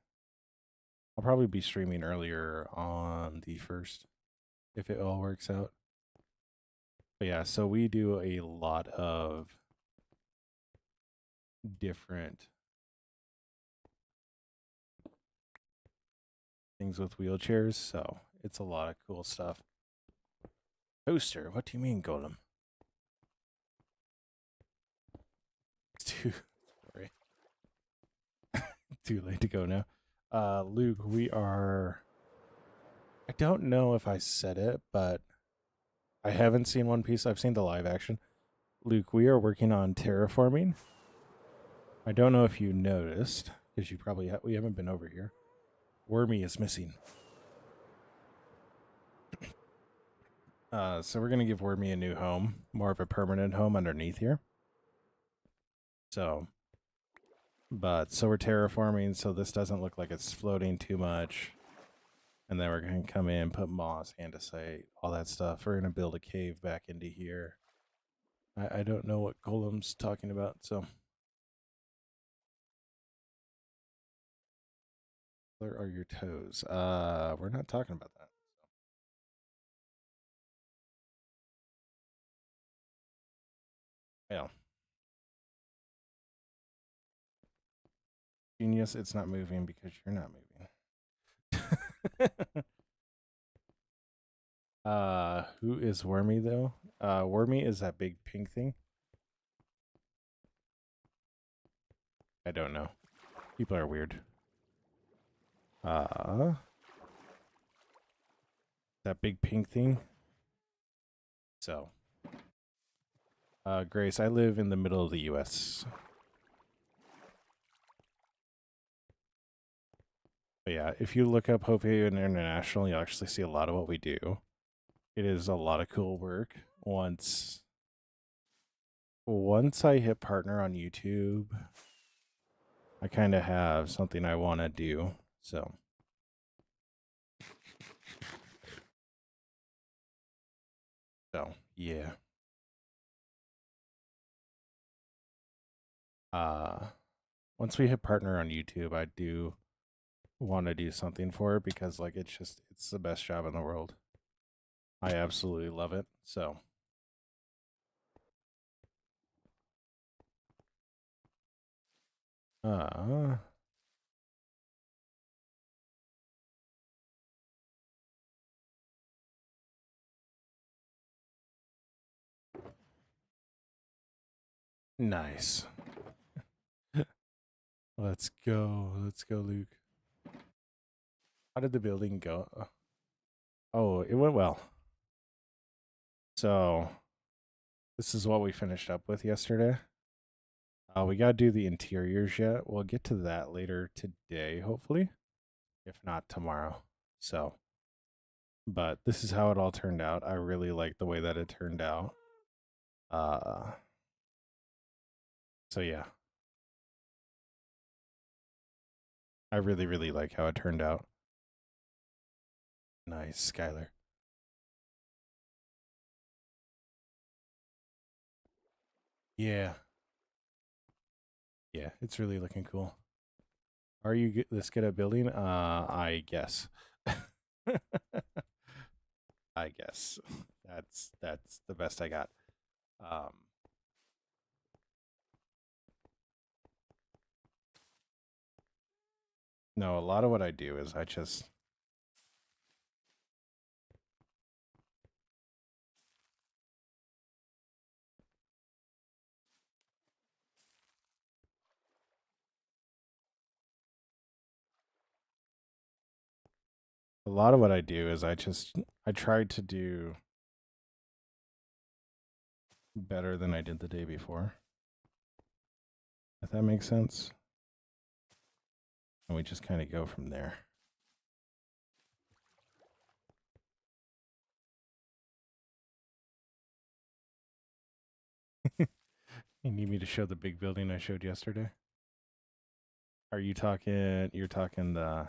[SPEAKER 1] I'll probably be streaming earlier on the 1st, if it all works out. But yeah, so we do a lot of different things with wheelchairs, so it's a lot of cool stuff. Toaster, what do you mean, Golem? It's too sorry. Too late to go now. Luke, I don't know if I said it, but I haven't seen One Piece. I've seen the live action. Luke, we are working on terraforming. I don't know if you noticed, because you probably we haven't been over here. Wormy is missing. So we're gonna give Wormy a new home, more of a permanent home underneath here. So we're terraforming, so this doesn't look like it's floating too much. And then we're gonna come in, put moss, andesite, all that stuff. We're gonna build a cave back into here. I don't know what Golem's talking about, so. Where are your toes? We're not talking about that. Yeah. Genius, it's not moving because you're not moving. Who is Wormy though? Wormy is that big pink thing. I don't know. People are weird. That big pink thing. So, Grace, I live in the middle of the U.S. But yeah, if you look up Hope Haven International, you'll actually see a lot of what we do. It is a lot of cool work. Once once I hit partner on YouTube, I kind of have something I want to do. So yeah. Once we hit partner on YouTube, I do want to do something for it because like it's the best job in the world. I absolutely love it. So nice. Let's go. Let's go, Luke. How did the building go? Oh, it went well. So this is what we finished up with yesterday. We got to do the interiors yet. We'll get to that later today, hopefully, if not tomorrow. So, but this is how it all turned out. I really like the way that it turned out. So yeah, I really, really like how it turned out. Nice, Skylar. Yeah, yeah, it's really looking cool. Are you this good at building? I guess. I guess that's the best I got. Um, no, a lot of what I do is I just a lot of what I do is I try to do better than I did the day before. If that makes sense. And we just kind of go from there. You need me to show the big building I showed yesterday? Are you talking you're talking the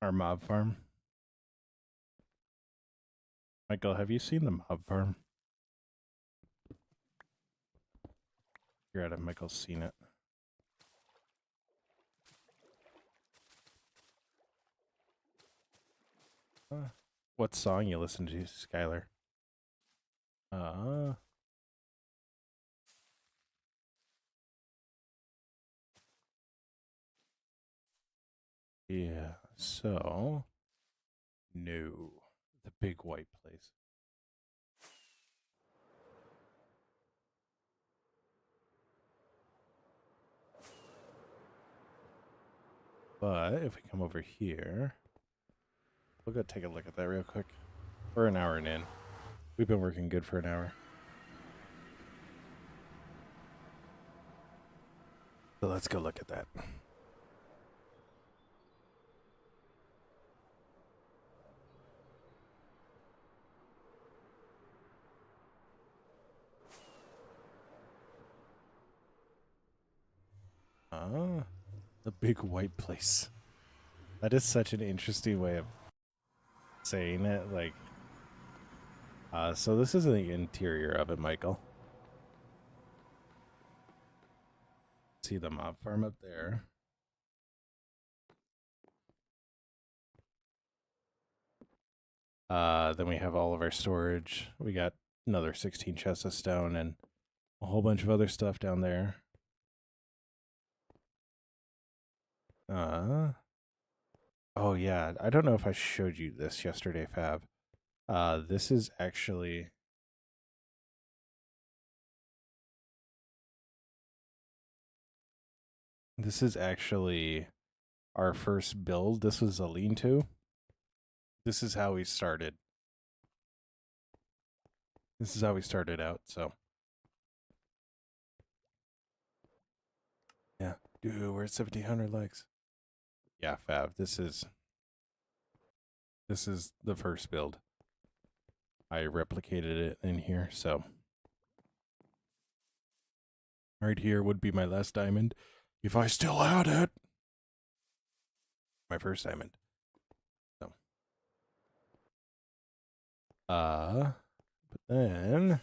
[SPEAKER 1] our mob farm? Michael, have you seen the mob farm? You're at it. Michael's seen it. What song you listen to, Skylar? Uh, yeah. So, no, the big white place. But if we come over here, we'll go take a look at that real quick. We're an hour in. We've been working good for an hour. So let's go look at that. The big white place. That is such an interesting way of saying it. Like, so this is the interior of it, Michael. See the mob farm up there. Then we have all of our storage. We got another 16 chests of stone and a whole bunch of other stuff down there. Oh yeah, I don't know if I showed you this yesterday, Fab. This is actually our first build. This was a lean-to. This is how we started. This is how we started out, so. Yeah. Dude, we're at 1,700 likes. Yeah, Fab. This is the first build. I replicated it in here, so right here would be my last diamond if I still had it. My first diamond. So but then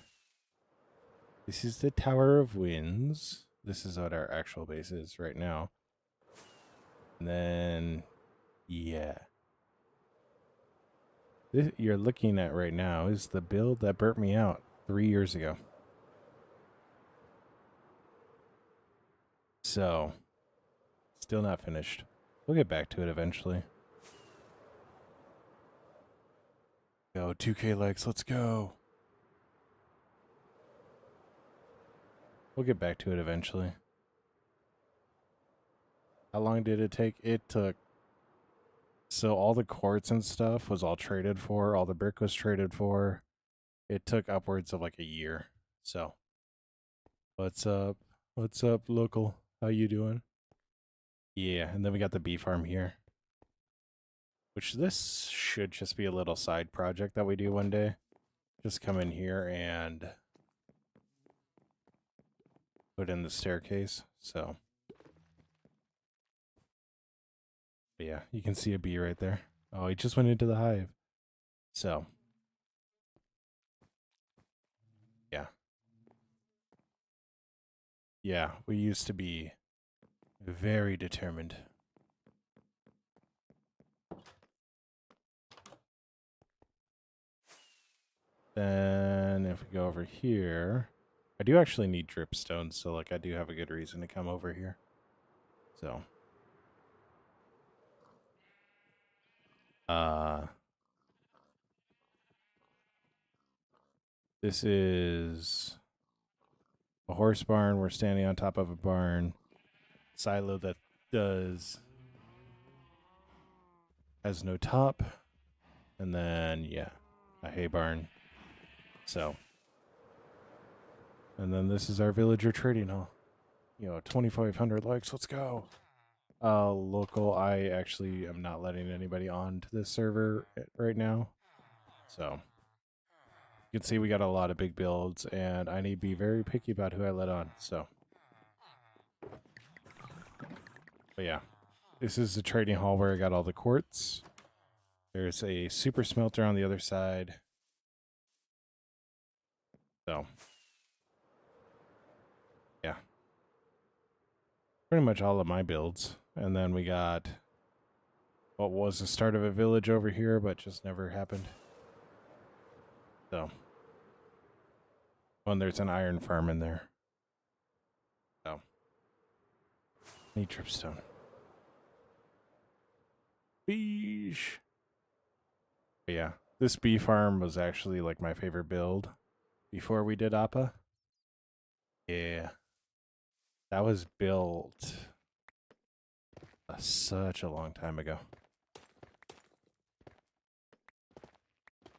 [SPEAKER 1] this is the Tower of Winds. This is what our actual base is right now. And then yeah. This you're looking at right now is the build that burnt me out 3 years ago. So, still not finished. We'll get back to it eventually. Go, 2K likes, let's go. We'll get back to it eventually. How long did it take? It took... So all the quartz and stuff was all traded for. All the brick was traded for. It took upwards of like a year. So, what's up? What's up, local? How you doing? Yeah, and then we got the bee farm here. Which this should just be a little side project that we do one day. Just come in here and put in the staircase. So, but yeah, you can see a bee right there. Oh, he just went into the hive. So, yeah. Yeah, we used to be very determined. Then if we go over here, I do actually need dripstone, so like I do have a good reason to come over here. So, this is a horse barn. We're standing on top of a barn. Silo that has no top. And then, yeah, a hay barn. So, and then this is our villager trading hall. 2,500 likes. Let's go. Local, I actually am not letting anybody on to this server right now. So, you can see we got a lot of big builds, and I need to be very picky about who I let on. So, but yeah, this is the trading hall where I got all the quartz. There's a super smelter on the other side. So, yeah. Pretty much all of my builds. And then we got what was the start of a village over here, but just never happened. So, and there's an iron farm in there. So, need dripstone. Beesh. But yeah, this bee farm was actually like my favorite build before we did Appa. Yeah. That was built such a long time ago.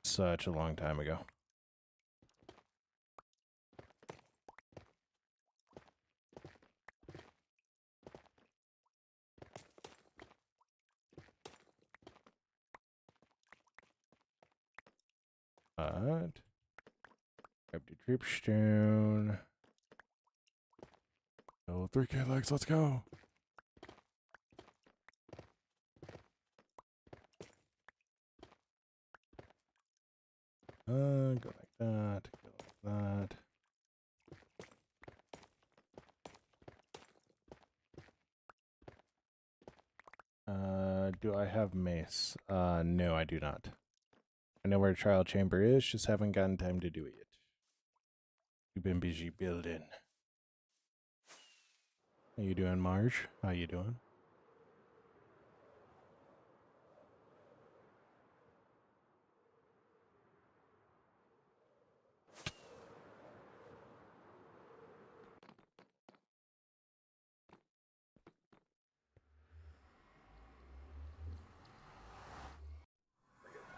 [SPEAKER 1] Such a long time ago. But grab the dripstone. Oh, 3K likes, let's go. Go like that, go like that. Do I have mace? No, I do not. I know where a trial chamber is, just haven't gotten time to do it yet. You've been busy building. How you doing, Marge? How you doing?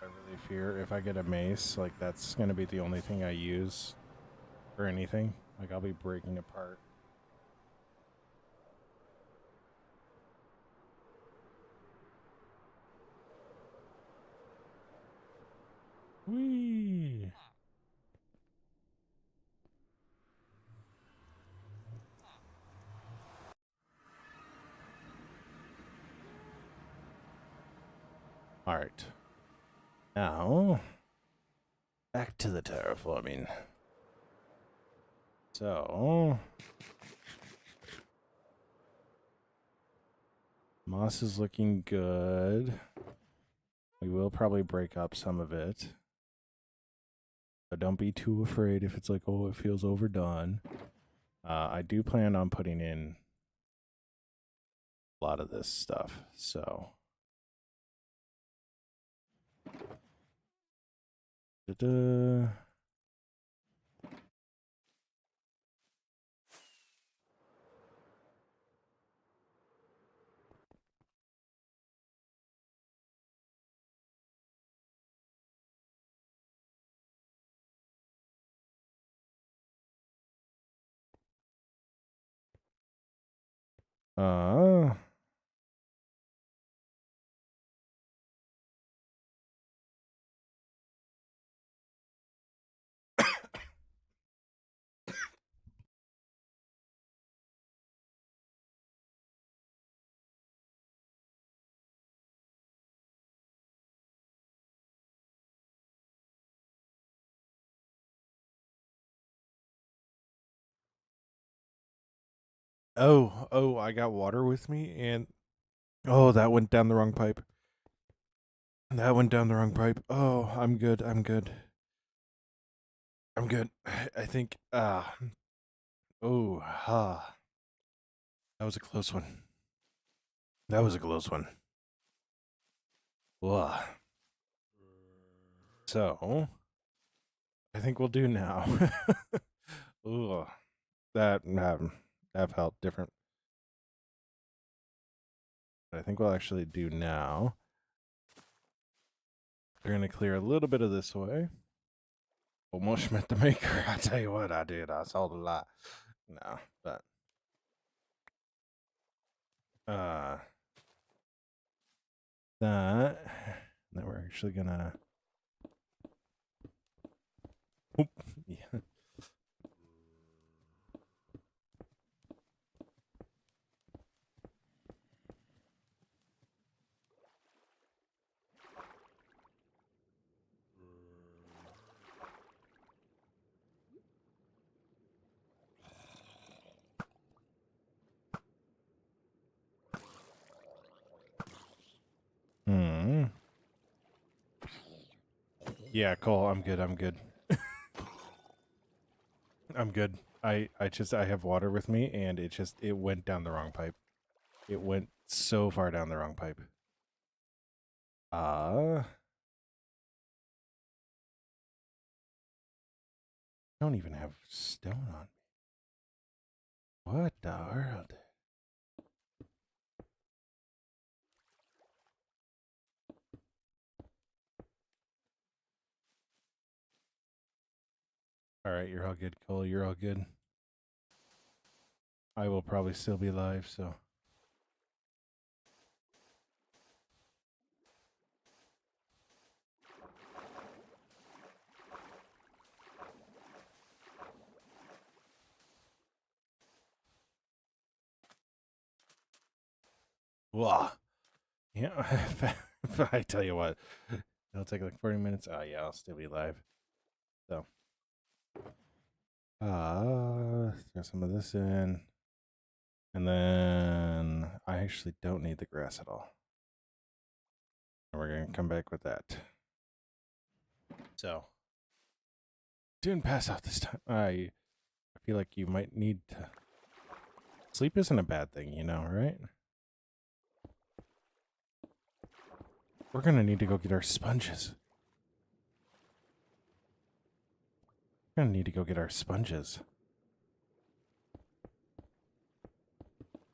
[SPEAKER 1] I really fear if I get a mace, like that's gonna be the only thing I use for anything. Like I'll be breaking apart. 。Whee! All right. Now, back to the terraforming. So, moss is looking good. We will probably break up some of it. But don't be too afraid if it's like, oh, it feels overdone. I do plan on putting in a lot of this stuff, so. Da-da. Uh, oh, I got water with me, and oh, that went down the wrong pipe. That went down the wrong pipe. Oh, I'm good. I'm good. I'm good. I think. Oh, ha. That was a close one. That was a close one. Ugh. So, I think we'll do now. Ugh. That felt different. But I think we'll actually do now. We're gonna clear a little bit of this away. Almost met the maker. I tell you what, I did. I sold a lot. No, but that. Then we're actually gonna. Oop, yeah. Hmm. Yeah, Cole, I'm good. I'm good. I'm good. I have water with me, and it went down the wrong pipe. It went so far down the wrong pipe. I don't even have stone on me. What the world? All right, you're all good, Cole. You're all good. I will probably still be live, so. Wah. Yeah, if I tell you what, it'll take like 40 minutes. Oh yeah, I'll still be live. So, throw some of this in, and then I actually don't need the grass at all. And we're gonna come back with that. So, didn't pass out this time. I feel like you might need to. Sleep isn't a bad thing, you know, right? We're gonna need to go get our sponges. We're gonna need to go get our sponges.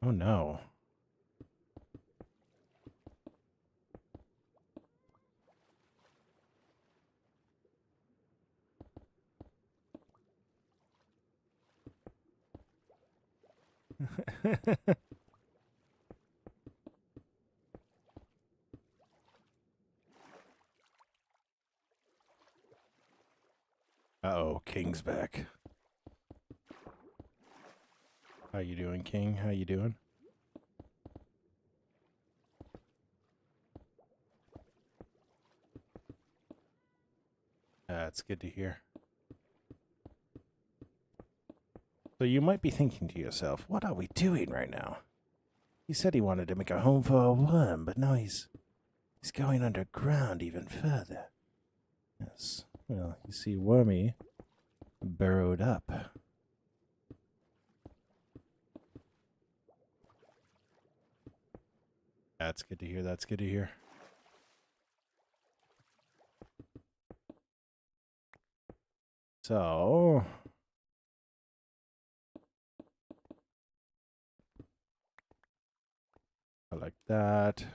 [SPEAKER 1] Oh no. Uh-oh, King's back. How you doing, King? How you doing? That's good to hear. So you might be thinking to yourself, what are we doing right now? He said he wanted to make a home for a worm, but now he's going underground even further. Yes. Well, you see, Wormy burrowed up. That's good to hear. That's good to hear. So, I like that.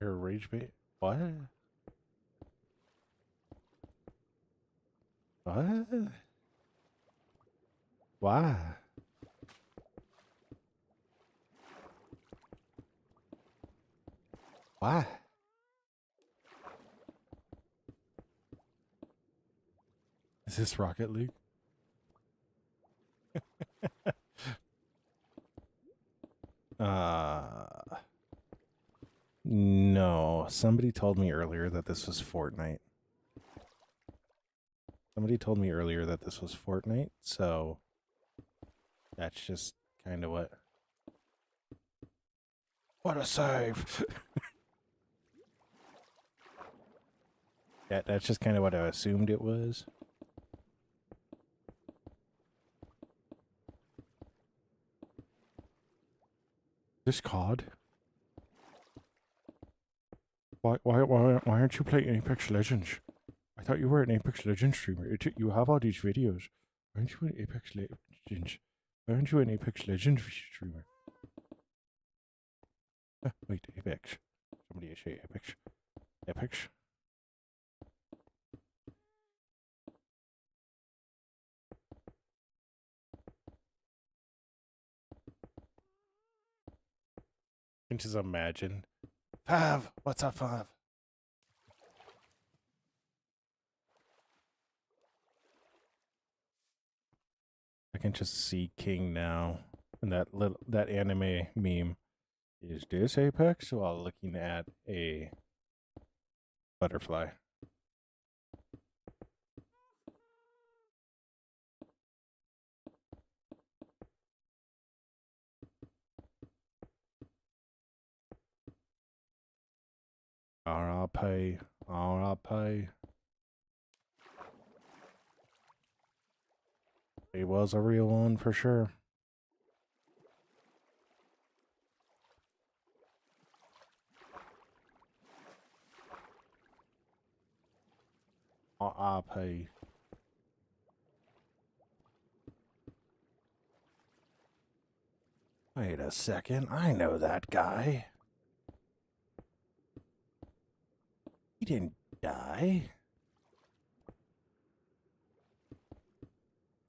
[SPEAKER 1] Your rage bait? What? What? Why? Why? Is this Rocket League? No. Somebody told me earlier that this was Fortnite. Somebody told me earlier that this was Fortnite, so that's just kind of what. What a save! That's just kind of what I assumed it was. This COD? Why aren't you playing Apex Legends? I thought you were an Apex Legends streamer. You have all these videos. Why aren't you an Apex Legends? Why aren't you an Apex Legends streamer? Wait, Apex. Somebody say Apex. Apex. I can just imagine. Fav, what's up, Fav? I can just see King now in that anime meme. Is this Apex? While looking at a butterfly. RRP. RRP. He was a real one for sure. RRP. Wait a second, I know that guy. He didn't die.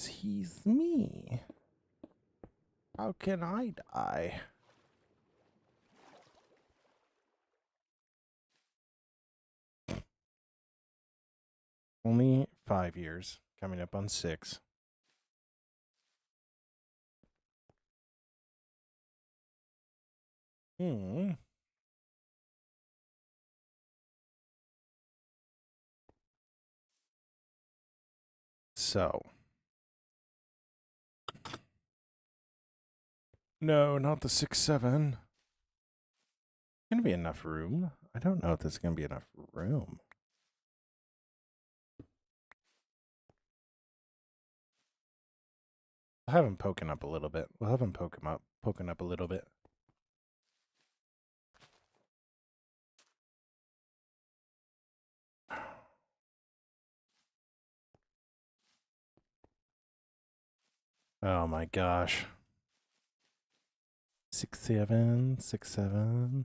[SPEAKER 1] He's me. How can I die? Only 5 years, coming up on 6. So. No, not the 6-7. Gonna be enough room. I don't know if there's gonna be enough room. We'll have him poking up a little bit. We'll have him poking up a little bit. Oh my gosh. 6-7, 6-7.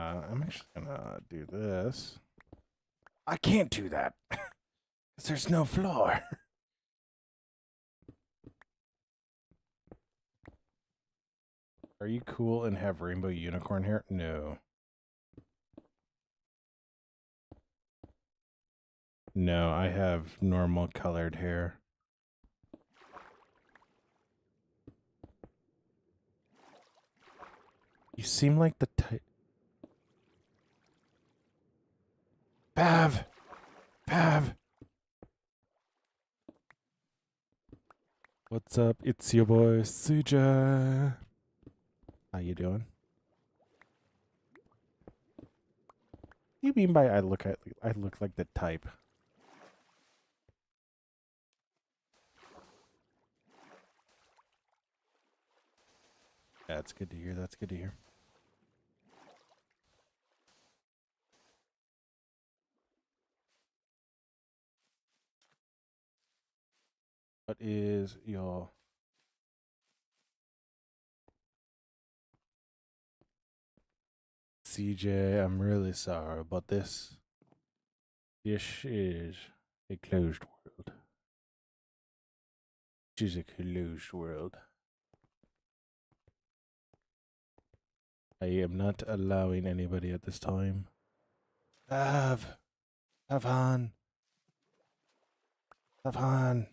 [SPEAKER 1] I'm actually gonna do this. I can't do that because there's no floor. Are you cool and have rainbow unicorn hair? No. No, I have normal colored hair. You seem like the type. Pav! Pav! What's up? It's your boy, Suja. How you doing? What do you mean by I look like the type? That's good to hear. That's good to hear. What is your CJ? I'm really sorry about this. This is a closed world. This is a closed world. I am not allowing anybody at this time. Pavan, Pavan,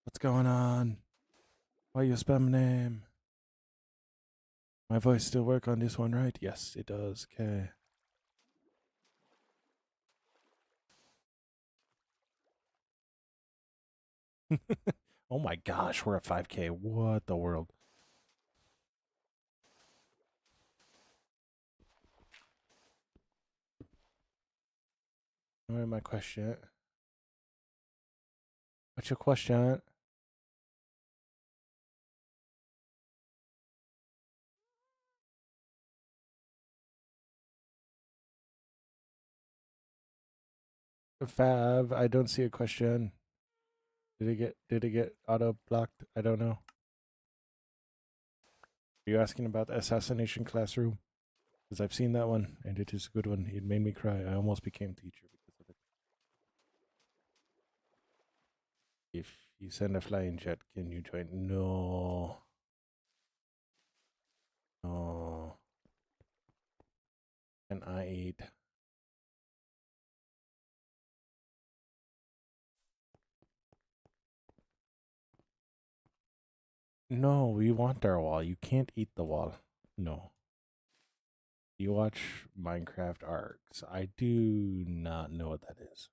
[SPEAKER 1] what's going on? Why you spam name? My voice still work on this one, right? Yes, it does. Okay. Oh my gosh, we're at 5K. What the world? What am my question? What's your question? Fav, I don't see a question. Did it get auto blocked? I don't know. Are you asking about the assassination classroom? Because I've seen that one and it is a good one. It made me cry. I almost became teacher because of it. If you send a flying jet, can you join? No. No. And I ate. No, we want our wall. You can't eat the wall. No. You watch Minecraft arcs. I do not know what that is.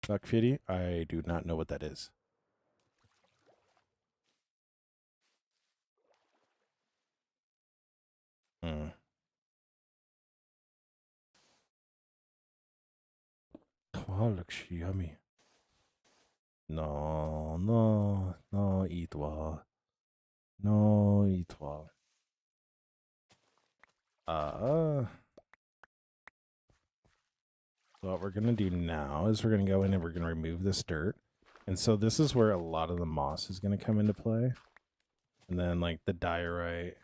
[SPEAKER 1] Duck Fitty? I do not know what that is. Hmm. Wow, looks yummy. No, no, no, eat well. No, eat well. So what we're gonna do now is we're gonna go in and we're gonna remove this dirt. And so this is where a lot of the moss is gonna come into play. And then like the diorite.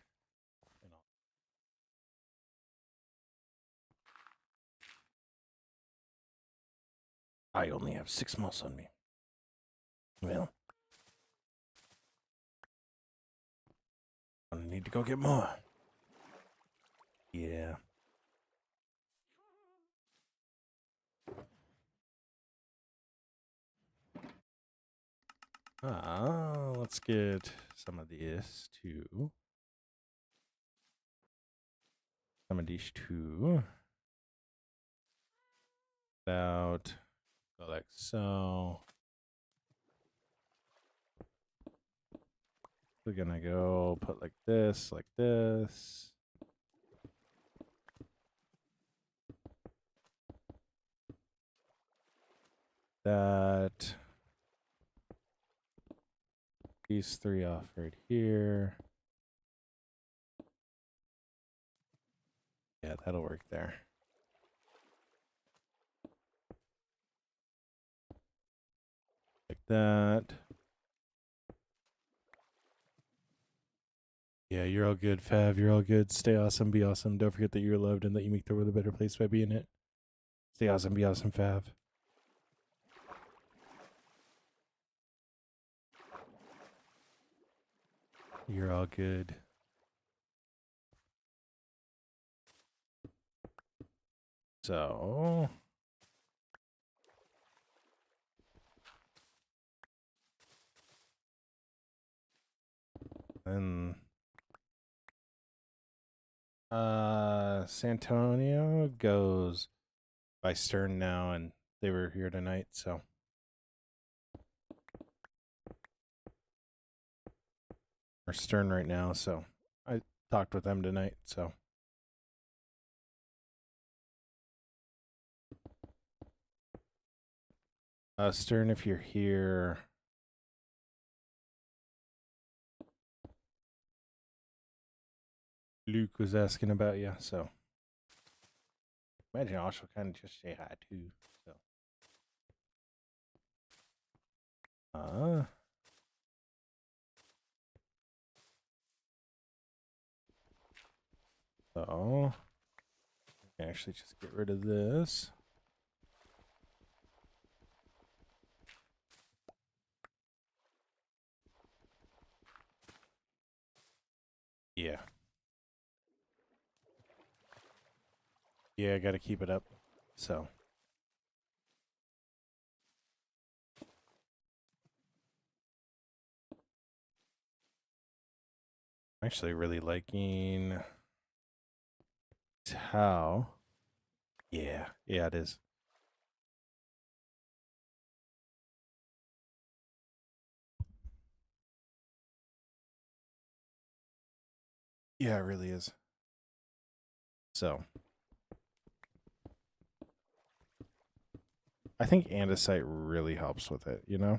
[SPEAKER 1] I only have 6 moss on me. Well, I need to go get more. Yeah. Let's get some of this too. Some of these too. About go like so. We're gonna go put like this, like this. That. These 3 off right here. Yeah, that'll work there. that. Yeah, you're all good, Fav. You're all good. Stay awesome, be awesome. Don't forget that you're loved and that you make the world a better place by being it. Stay awesome, be awesome, Fav. You're all good. So, then Santonio goes by Stern now, and they were here tonight, so or Stern right now, so I talked with them tonight, so Stern, if you're here, Luke was asking about you, so imagine Ash will kind of just say hi too. So, so I can actually just get rid of this. Yeah. Yeah, I got to keep it up. So. I'm actually really liking how. Yeah, it is. Yeah, it really is. So. I think andesite really helps with it, you know?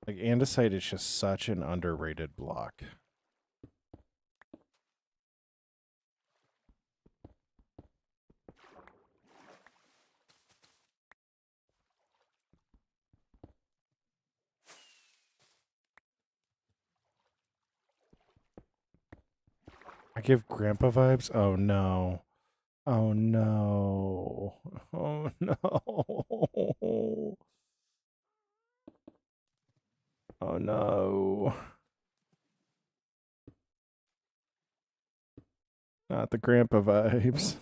[SPEAKER 1] Like, andesite is just such an underrated block. I give grandpa vibes? Oh, no. Oh, no. Oh, no. Oh, no. Not the grandpa vibes.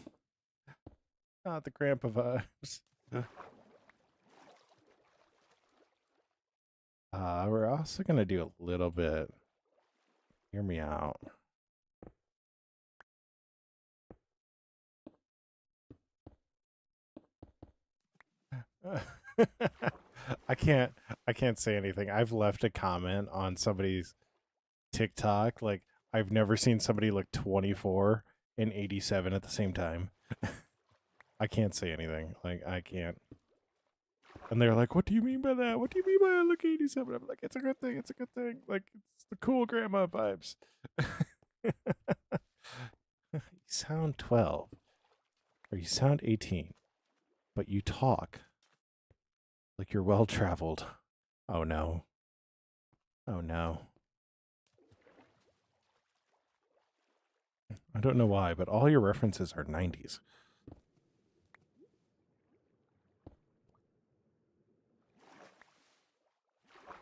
[SPEAKER 1] Not the grandpa vibes. We're also going to do a little bit. Hear me out. I can't say anything. I've left a comment on somebody's TikTok. Like, I've never seen somebody look 24 and 87 at the same time. I can't say anything. Like, I can't. And they're like, "What do you mean by that? What do you mean by I look 87?" I'm like, "It's a good thing. It's a good thing. Like, it's the cool grandma vibes." You sound 12 or you sound 18, but you talk like you're well traveled. Oh no. Oh no. I don't know why, but all your references are 90s.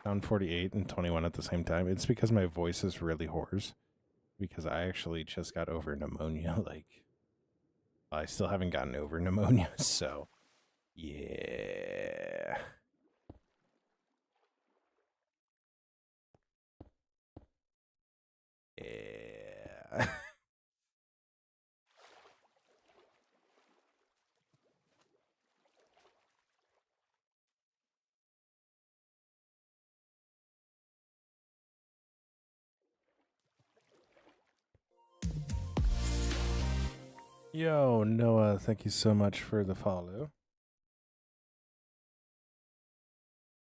[SPEAKER 1] Sound 48 and 21 at the same time. It's because my voice is really hoarse. Because I actually just got over pneumonia. Like, I still haven't gotten over pneumonia. So, yeah. Yeah. Yo, Noah, thank you so much for the follow.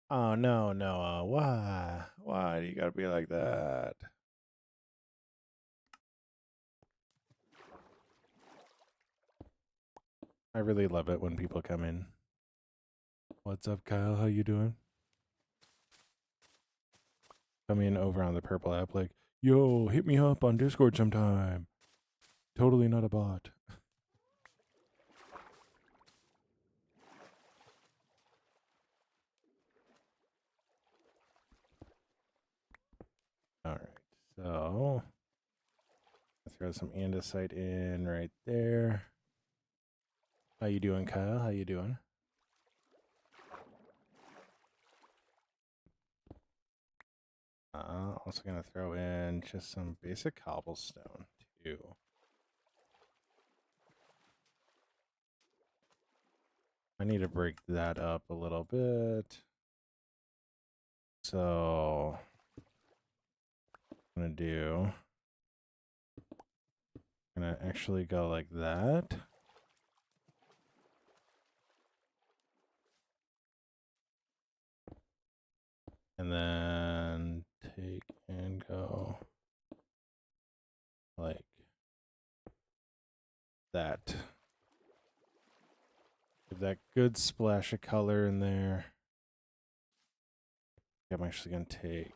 [SPEAKER 1] Oh, no, Noah. Why? Why do you gotta be like that? I really love it when people come in. What's up, Kyle? How you doing? Coming over on the purple app like, yo, hit me up on Discord sometime. Totally not a bot. All right, so let's throw some andesite in right there. How you doing, Kyle? How you doing? Also gonna throw in just some basic cobblestone too. I need to break that up a little bit. So I'm gonna actually go like that. And then take and go like that. Give that good splash of color in there. I'm actually going to take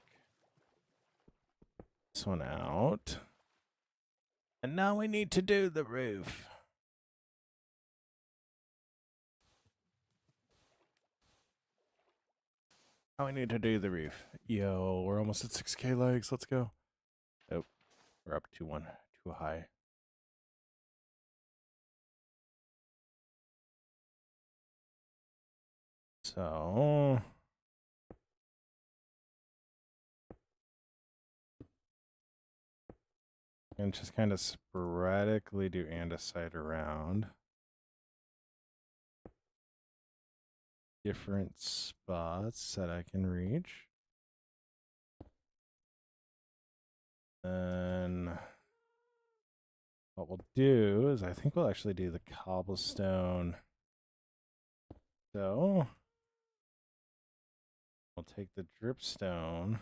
[SPEAKER 1] this one out. And now we need to do the roof. Now we need to do the roof. Yo, we're almost at 6K likes. Let's go. Oh, we're up to one too high. So and just kind of sporadically do andesite around different spots that I can reach. Then what we'll do is I think we'll actually do the cobblestone. So we'll take the dripstone.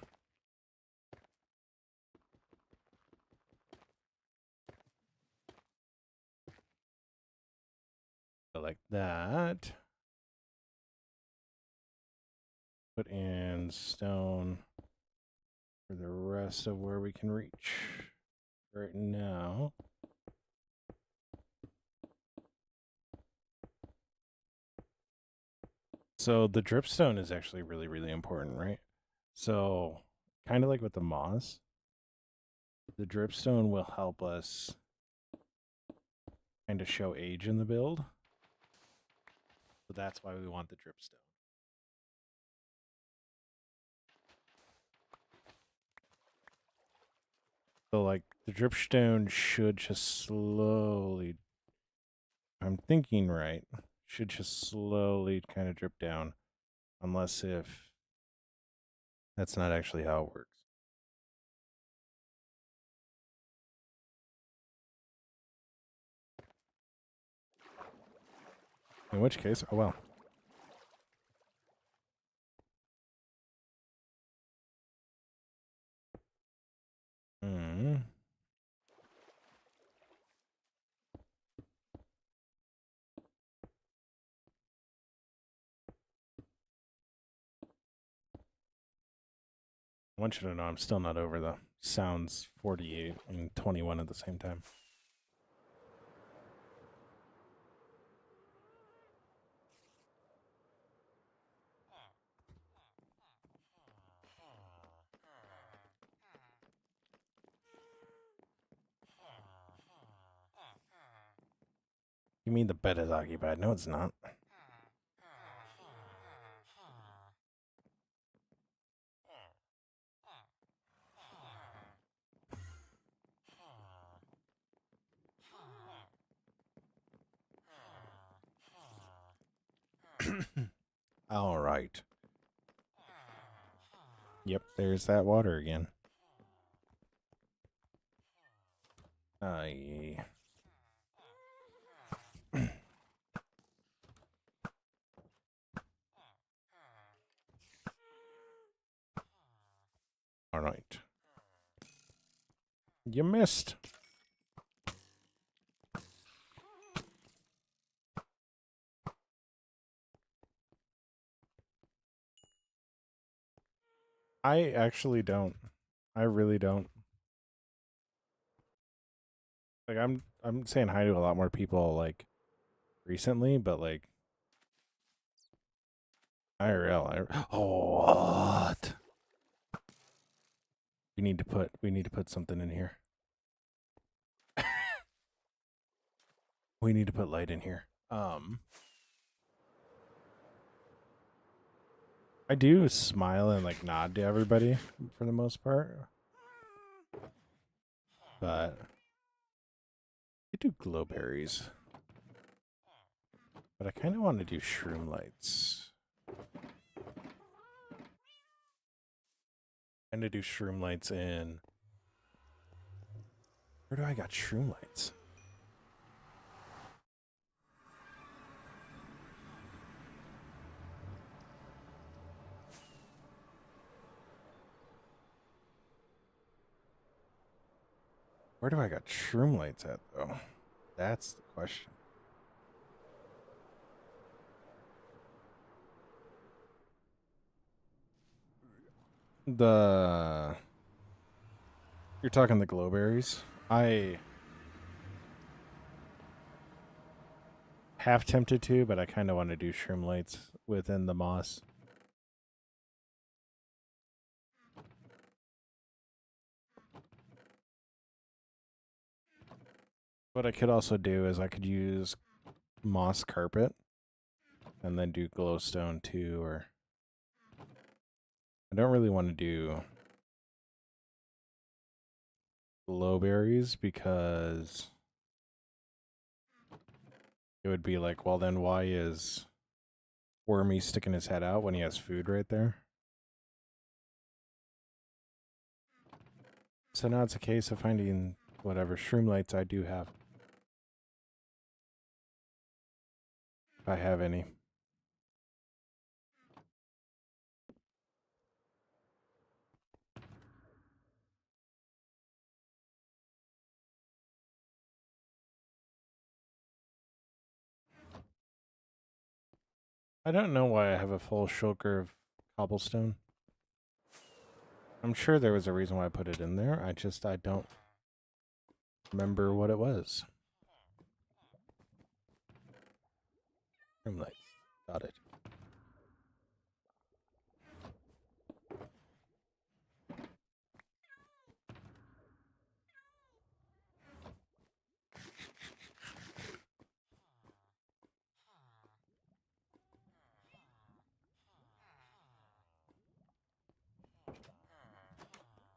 [SPEAKER 1] Go like that. Put in stone for the rest of where we can reach right now. So the dripstone is actually really, really important, right? So kind of like with the moss, the dripstone will help us kind of show age in the build. So that's why we want the dripstone. So like the dripstone should just slowly, I'm thinking right, should just slowly kind of drip down. Unless if that's not actually how it works. In which case, oh well. I want you to know I'm still not over the sounds 48 and 21 at the same time. You mean the bed is occupied? No, it's not. All right. Yep, there's that water again. Yeah. All right. You missed. I actually don't. I really don't. Like I'm saying hi to a lot more people like recently, but like IRL. Oh, what? We need to put something in here. We need to put light in here. I do smile and like nod to everybody for the most part. But I do glowberries. But I kind of want to do shroom lights. And to do shroom lights in. Where do I got shroom lights? Where do I got shroom lights at though? That's the question. You're talking the glowberries. I half tempted to, but I kind of want to do shroom lights within the moss. What I could also do is I could use moss carpet and then do glowstone too, or I don't really want to do glowberries because it would be like, well, then why is Wormy sticking his head out when he has food right there? So now it's a case of finding whatever shroom lights I do have. If I have any. I don't know why I have a full shulker of cobblestone. I'm sure there was a reason why I put it in there. I don't remember what it was. Shroom lights. Got it.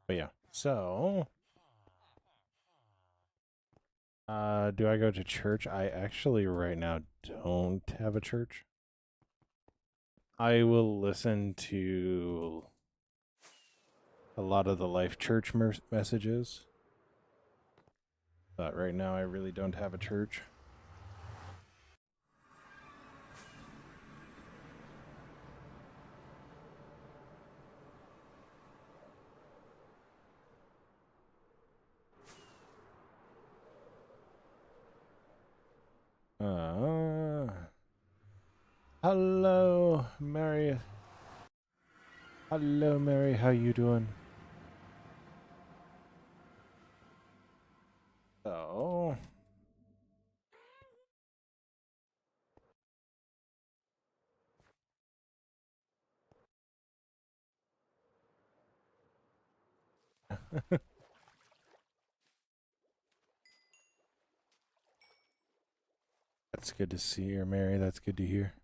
[SPEAKER 1] But yeah, so do I go to church? I actually right now don't have a church. I will listen to a lot of the Life Church messages, but right now I really don't have a church. Hello, Mary. Hello, Mary. How you doing? So, that's good to see you, Mary. That's good to hear.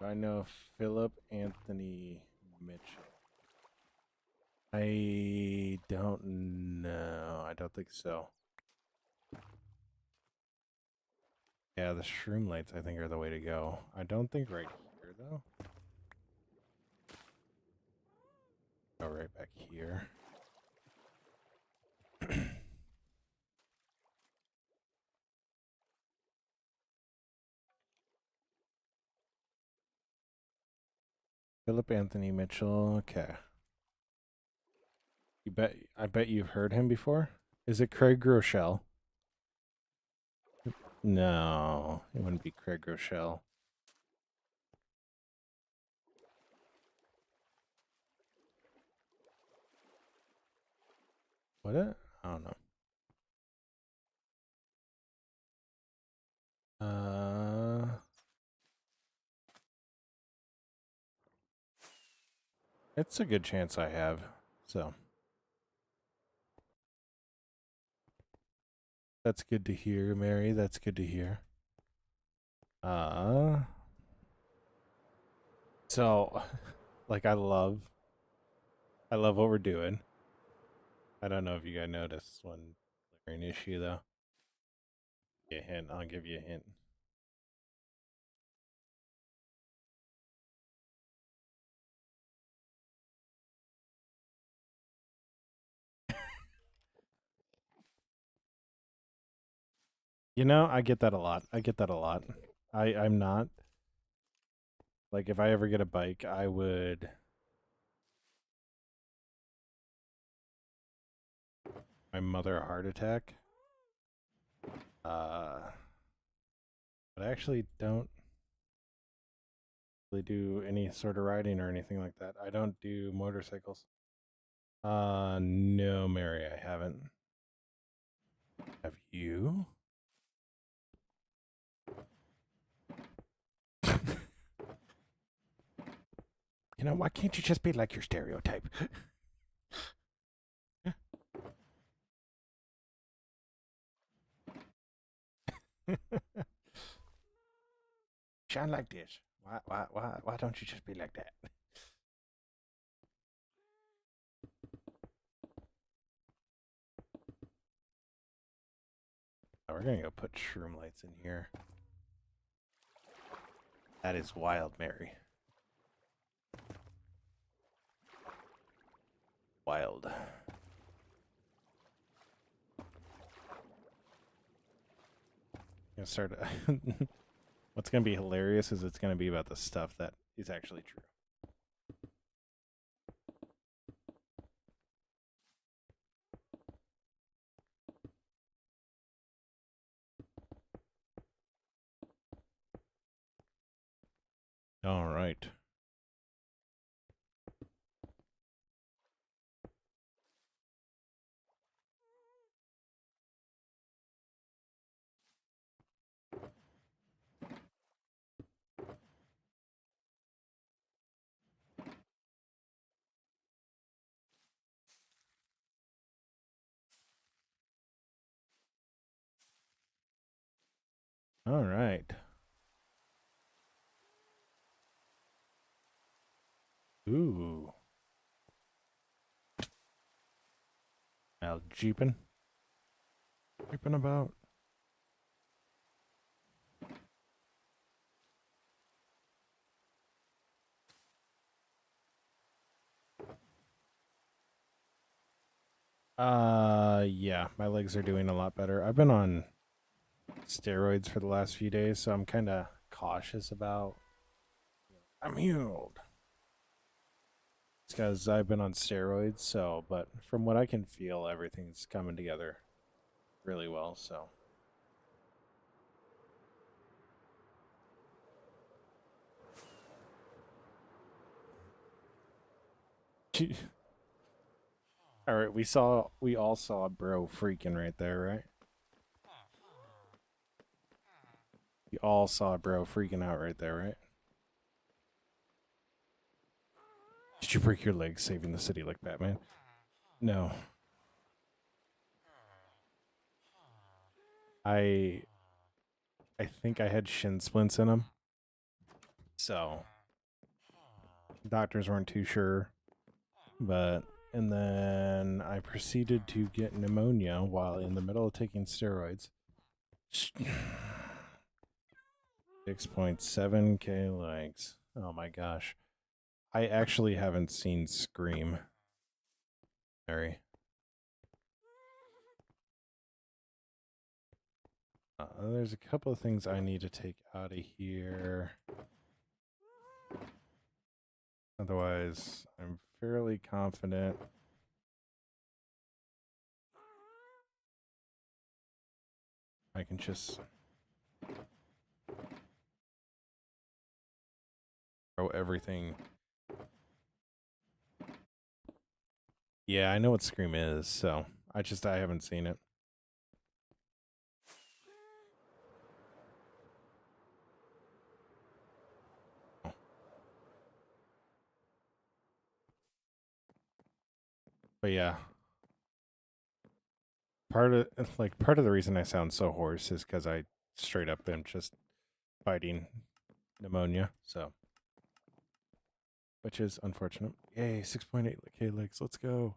[SPEAKER 1] I know Philip Anthony Mitchell. I don't know. I don't think so. Yeah, the shroom lights I think are the way to go. I don't think right here though. Go right back here. Philip Anthony Mitchell. Okay. I bet you've heard him before. Is it Craig Rochelle? No, it wouldn't be Craig Rochelle. What it? I don't know. It's a good chance I have. So that's good to hear, Mary. That's good to hear. Uh, so like I love what we're doing. I don't know if you guys noticed one glaring issue though. Give you a hint. I'll give you a hint. You know, I get that a lot. I get that a lot. I'm not like if I ever get a bike, I would my mother a heart attack. Uh, but I actually don't really do any sort of riding or anything like that. I don't do motorcycles. No, Mary, I haven't. Have you? You know, why can't you just be like your stereotype? Shine like this. Why don't you just be like that? Oh, we're gonna go put shroom lights in here. That is wild, Mary. Wild. Gonna start. What's gonna be hilarious is it's gonna be about the stuff that is actually true. All right. All right. Ooh. Now jeeping. Jeeping about. Yeah, my legs are doing a lot better. I've been on steroids for the last few days, so I'm kind of cautious about. I'm healed. It's because I've been on steroids, so, but from what I can feel, everything's coming together really well, so. All right, we all saw a bro freaking right there, right? We all saw a bro freaking out right there, right? Did you break your leg saving the city like Batman? No. I I think I had shin splints in them. So doctors weren't too sure. But and then I proceeded to get pneumonia while in the middle of taking steroids. 6.7k legs. Oh my gosh. I actually haven't seen Scream. Sorry. There's a couple of things I need to take out of here. Otherwise, I'm fairly confident. I can just throw everything. Yeah, I know what Scream is, so I haven't seen it. But yeah, part of the reason I sound so hoarse is because I straight up am just fighting pneumonia. So, which is unfortunate. Yay, 6.8K legs. Let's go.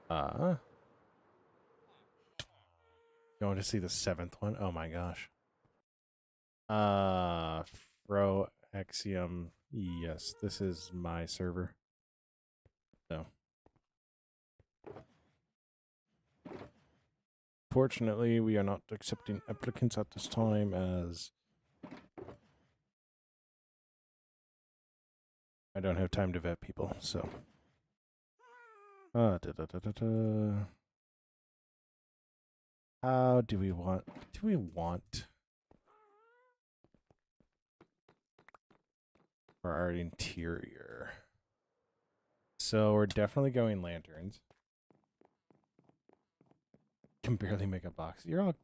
[SPEAKER 1] Going to see the 7th one. Oh my gosh. Fro Axiom. Yes, this is my server. So, fortunately, we are not accepting applicants at this time as I don't have time to vet people. So, How do we want? Do we want for our interior? So we're definitely going lanterns. Can barely make a box. You're all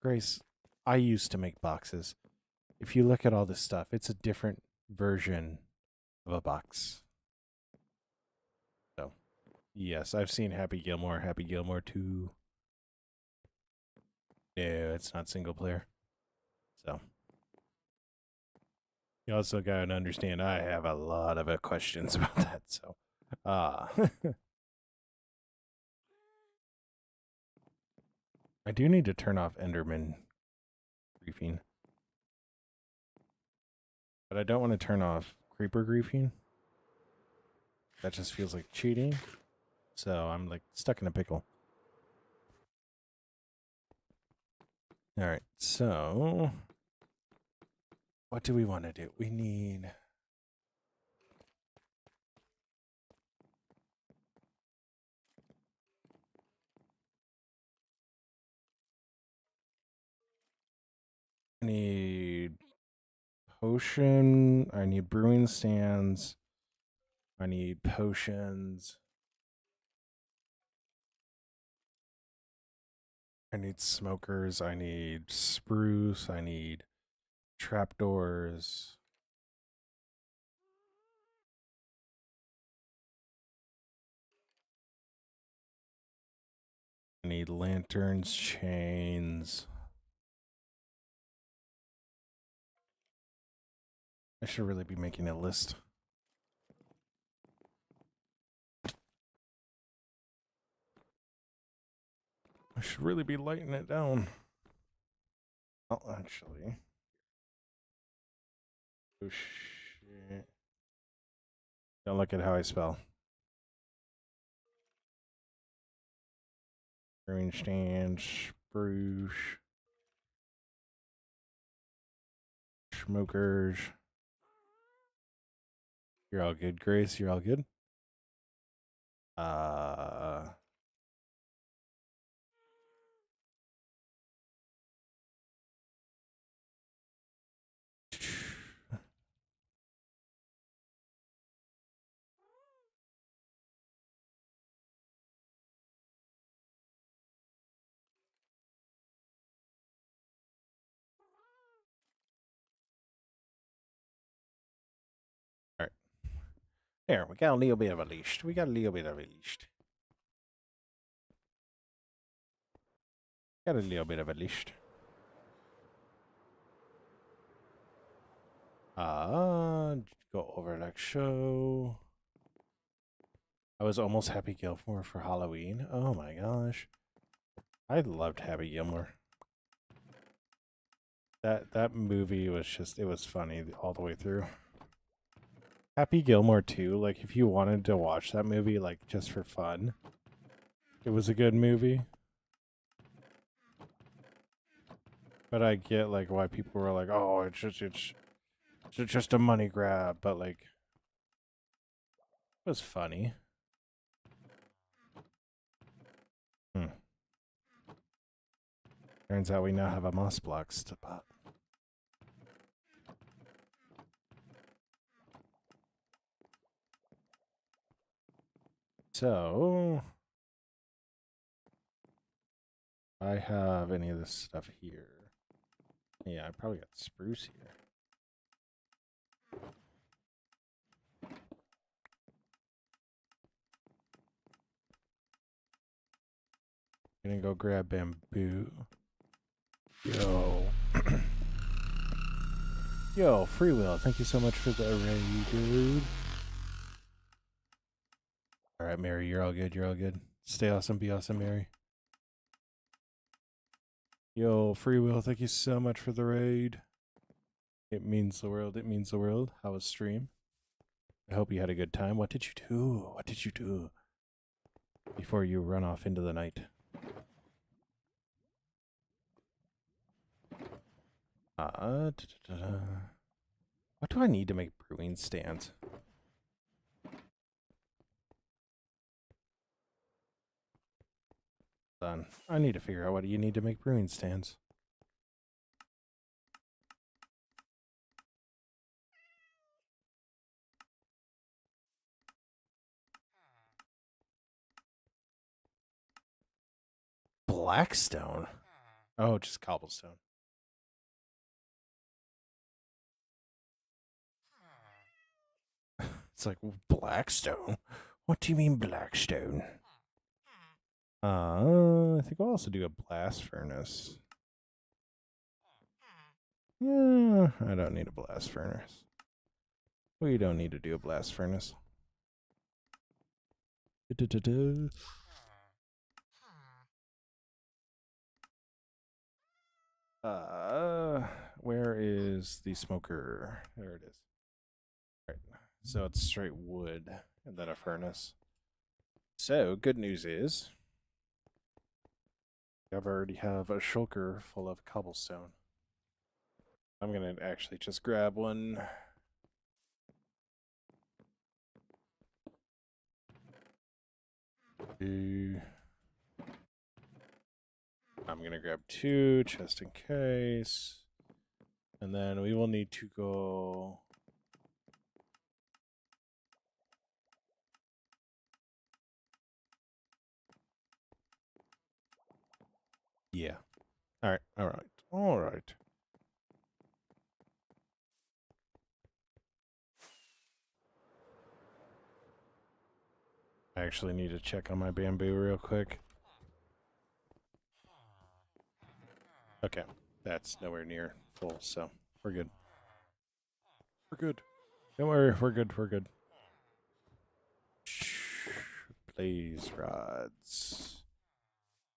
[SPEAKER 1] Grace. I used to make boxes. If you look at all this stuff, it's a different version of a box. So, yes, I've seen Happy Gilmore 2. No, it's not single player. So, you also got to understand I have a lot of questions about that. So, I do need to turn off Enderman griefing. But I don't want to turn off Creeper griefing. That just feels like cheating. So I'm like stuck in a pickle. Alright, so what do we want to do? We need potion. I need brewing stands. I need potions. I need smokers. I need spruce. I need trapdoors. I need lanterns, chains. I should really be making a list. I should really be lighting it down. Oh, actually. Oh, shit. Don't look at how I spell. Brewing stand, spruce, smokers. You're all good, Grace. You're all good. All right. There, we got a little bit of a list. Got a little bit of a list. Go over like show. I was almost Happy Gilmore for Halloween. Oh my gosh. I loved Happy Gilmore. That movie was just, it was funny all the way through. Happy Gilmore 2, like if you wanted to watch that movie like just for fun, it was a good movie. But I get like why people were like, "Oh, it's just a money grab," but like it was funny. Turns out we now have a moss block spot. So, I have any of this stuff here. Yeah, I probably got spruce here. Gonna go grab bamboo. Yo. Yo, Free Will, thank you so much for the array, dude. Alright, Mary, you're all good, you're all good. Stay awesome, be awesome, Mary. Yo, Free Will, thank you so much for the raid. It means the world, it means the world. How was stream? I hope you had a good time. What did you do? What did you do? Before you run off into the night. What do I need to make brewing stands? Done. I need to figure out what you need to make brewing stands. Blackstone? Oh, just cobblestone. It's like, Blackstone? What do you mean Blackstone? I think I'll also do a blast furnace. Yeah, I don't need a blast furnace. We don't need to do a blast furnace. Where is the smoker? There it is. Right. So it's straight wood and then a furnace. So, good news is I already have a shulker full of cobblestone. I'm gonna actually just grab one. I'm gonna grab 2 just in case. And then we will need to go. Yeah. Alright, alright, alright. I actually need to check on my bamboo real quick. Okay, that's nowhere near full, so we're good. We're good. Don't worry, we're good, we're good. Blaze rods.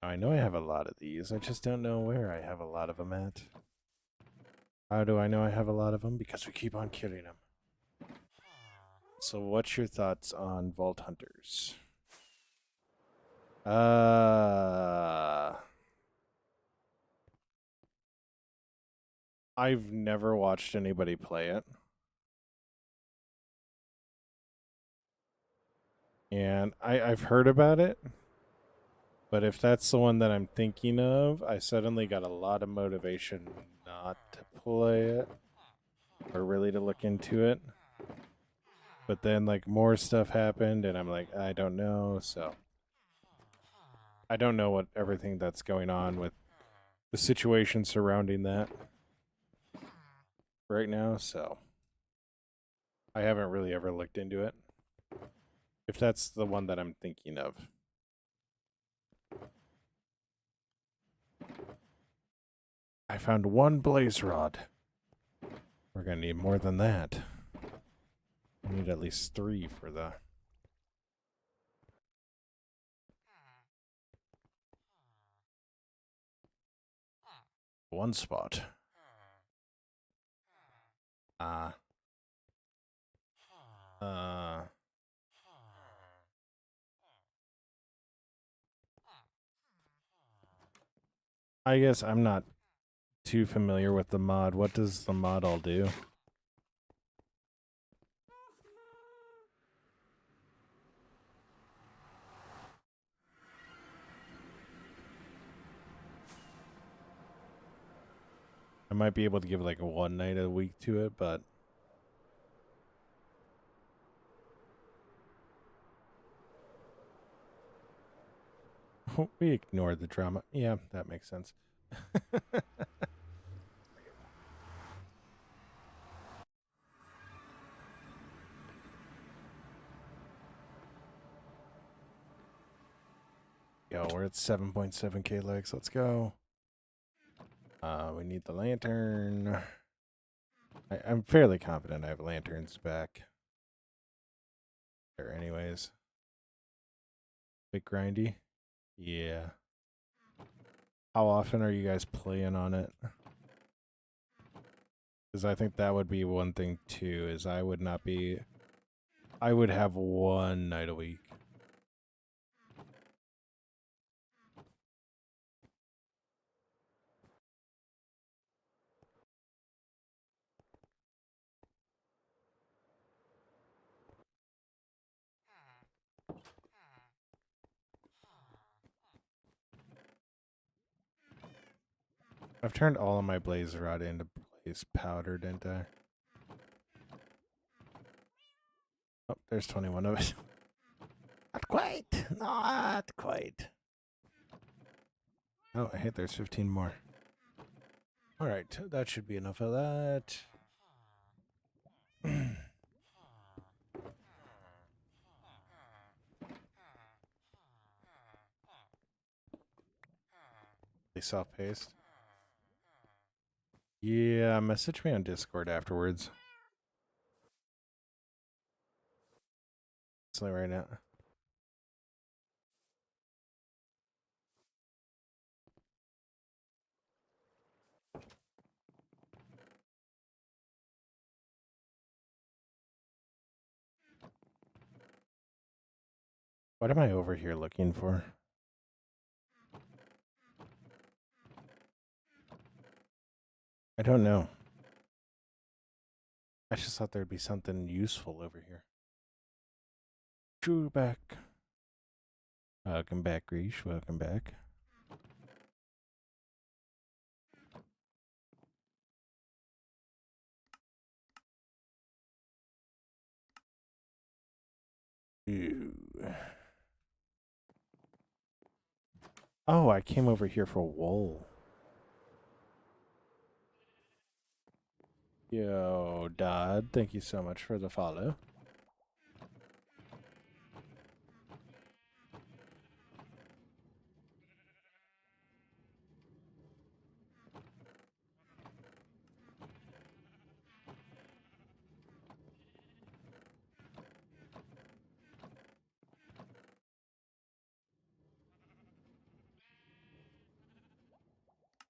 [SPEAKER 1] I know I have a lot of these, I just don't know where I have a lot of them at. How do I know I have a lot of them? Because we keep on killing them. So what's your thoughts on Vault Hunters? I've never watched anybody play it. And I've heard about it. But if that's the one that I'm thinking of, I suddenly got a lot of motivation not to play it. Or really to look into it. But then, like, more stuff happened, and I'm like, I don't know, so. I don't know what everything that's going on with the situation surrounding that right now, so. I haven't really ever looked into it. If that's the one that I'm thinking of. I found 1 blaze rod. We're gonna need more than that. I need at least 3 for the... one spot. I guess I'm not too familiar with the mod. What does the mod all do? I might be able to give like 1 night a week to it, but We ignore the drama. Yeah, that makes sense. Yo, we're at 7.7k legs. Let's go. We need the lantern. I'm fairly confident I have lanterns back. There, anyways. Bit grindy. Yeah. How often are you guys playing on it? Because I think that would be one thing too. Is I would have one night a week. I've turned all of my blaze rod into blaze powder, didn't I? Oh, there's 21 of it. Not quite. Not quite. Oh, hey, there's 15 more. All right, that should be enough of that. Self-paced. Yeah, message me on Discord afterwards. It's like right now. What am I over here looking for? I don't know. I just thought there'd be something useful over here. True back. Welcome back, Greesh. Welcome back. Ew. Oh, I came over here for wool. Yo, Dodd, thank you so much for the follow.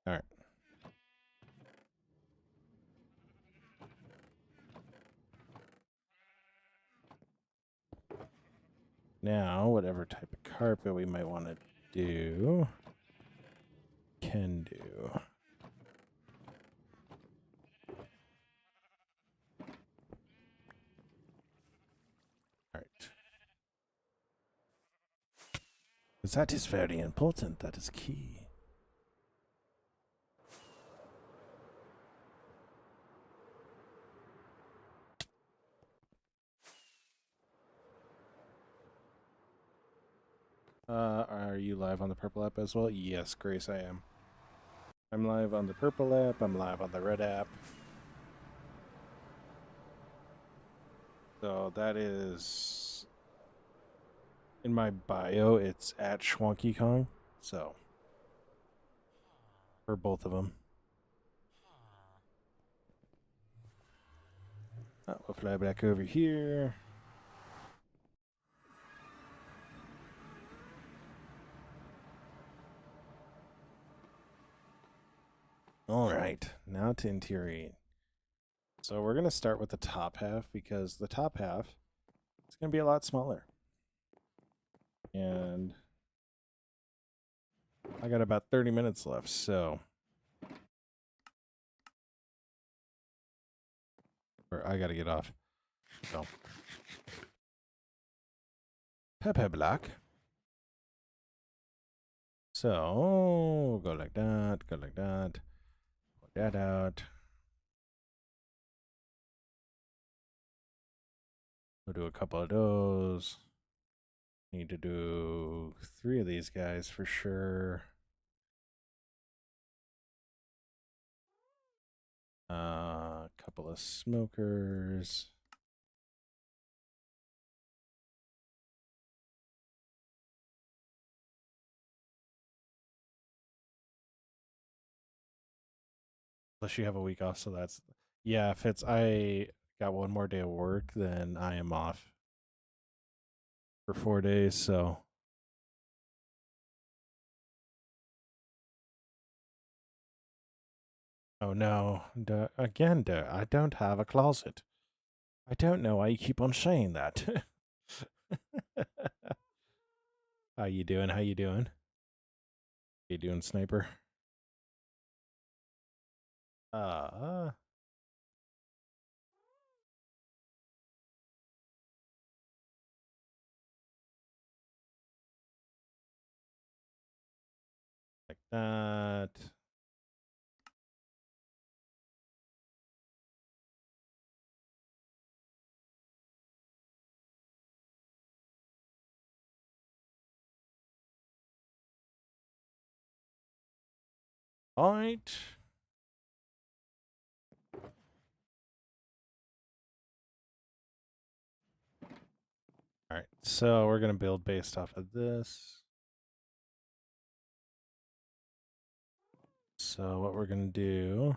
[SPEAKER 1] All right. Now, whatever type of carpet we might want to do, can do. All right. Because that is very important. That is key. Are you live on the purple app as well? Yes, Grace, I am. I'm live on the purple app. I'm live on the red app. So that is in my bio. It's at Schwonky Kong. So for both of them. We'll fly back over here. All right, now to interior. So we're going to start with the top half because the top half is going to be a lot smaller. And I got about 30 minutes left, so I got to get off. So Pepe block. So go like that, go like that. Put that out. We'll do a couple of those. Need to do 3 of these guys for sure. A couple of smokers. Unless you have a week off, so that's yeah. If it's I got one more day of work, then I am off for 4 days. So oh no, again, I don't have a closet. I don't know why you keep on saying that. How you doing? How you doing? How you doing, sniper? Uh, like that. All right. All right. So we're gonna build based off of this. So what we're gonna do?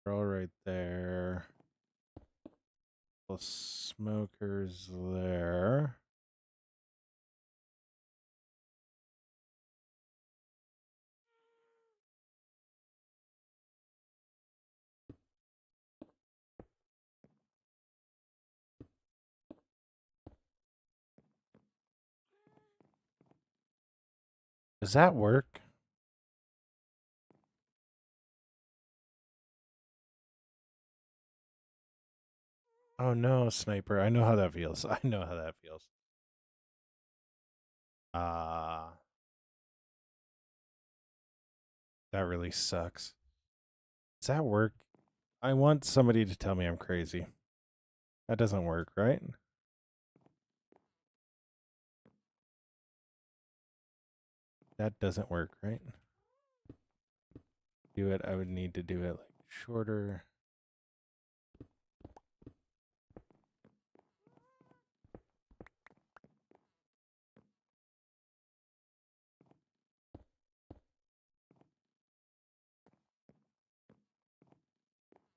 [SPEAKER 1] Girl right there. Plus smokers there. Does that work? Oh no, sniper. I know how that feels. I know how that feels. That really sucks. Does that work? I want somebody to tell me I'm crazy. That doesn't work, right? That doesn't work, right? Do it. I would need to do it like shorter.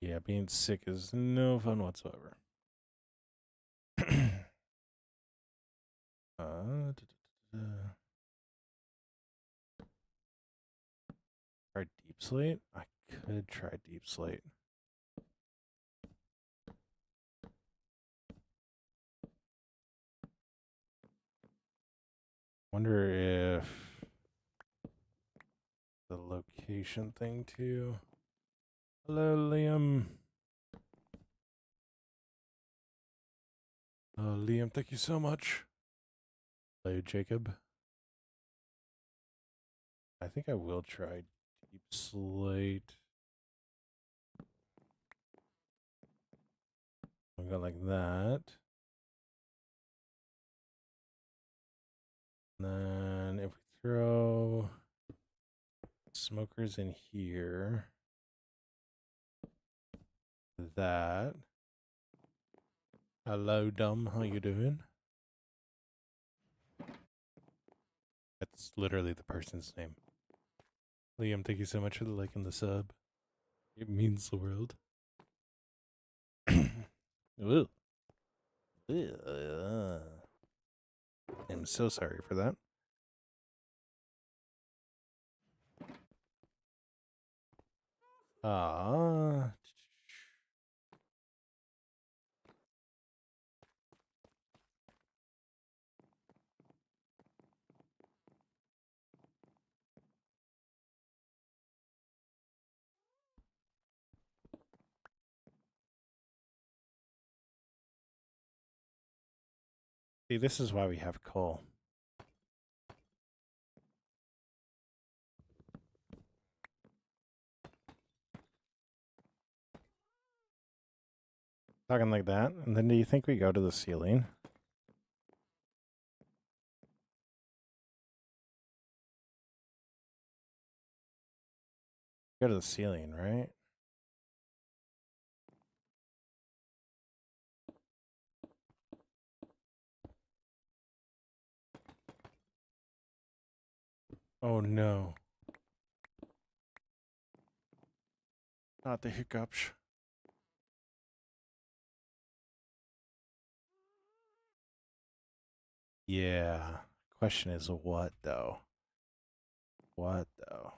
[SPEAKER 1] Yeah, being sick is no fun whatsoever. Try deep slate? I could try deep slate. Wonder if the location thing too. Hello, Liam. Liam, thank you so much. Hello, Jacob. I think I will try deep slate. I'll go like that. And then if we throw smokers in here, that. Hello, dumb. How you doing? That's literally the person's name. Liam, thank you so much for the like and the sub. It means the world. Ooh. I'm so sorry for that. Ah. See, this is why we have coal. Talking like that. And then do you think we go to the ceiling? Go to the ceiling, right? Oh no. Not the hiccups. Yeah. Question is what though? What though?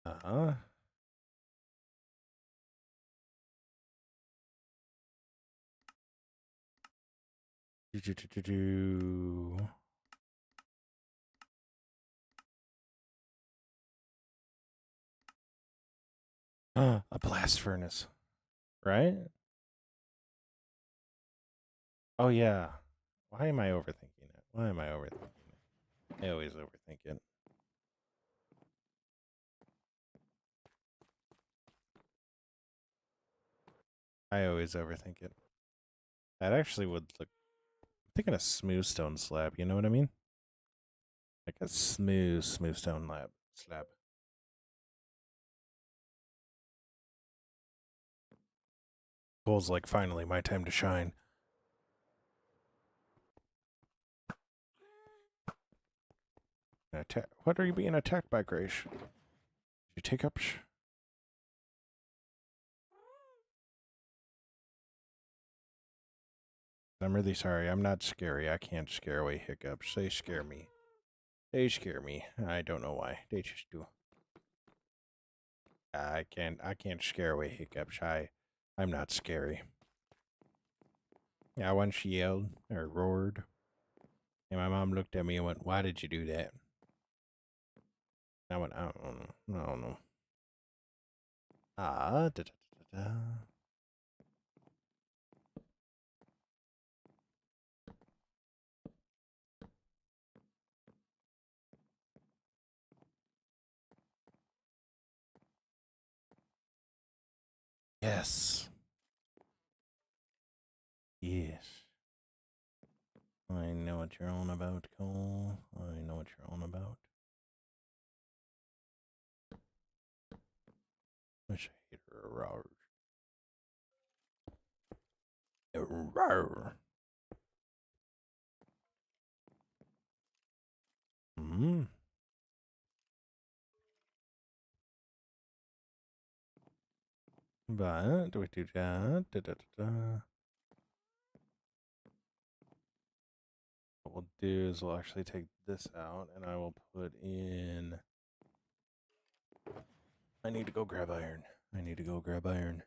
[SPEAKER 1] Uh-huh. Do. A blast furnace. Right? Oh yeah. Why am I overthinking it? Why am I overthinking it? I always overthink it. I always overthink it. That actually would look. I'm thinking a smooth stone slab. You know what I mean? Like a smooth stone slab. Cool's like finally my time to shine. What are you being attacked by, Grace? Did you take up? I'm really sorry. I'm not scary. I can't scare away hiccups. They scare me. They scare me. I don't know why. They just do. I can't scare away hiccups. I'm not scary. Yeah, once she yelled or roared, and my mom looked at me and went, "Why did you do that?" I went, "I don't know. I don't know." Ah, da da da da. Yes. Yes. I know what you're on about, Cole. I know what you're on about. Wish I hate her. Rawr. Rawr. Hmm. But do we do that? Da, da, da, da. What we'll do is we'll actually take this out and I will put in. I need to go grab iron. I need to go grab iron.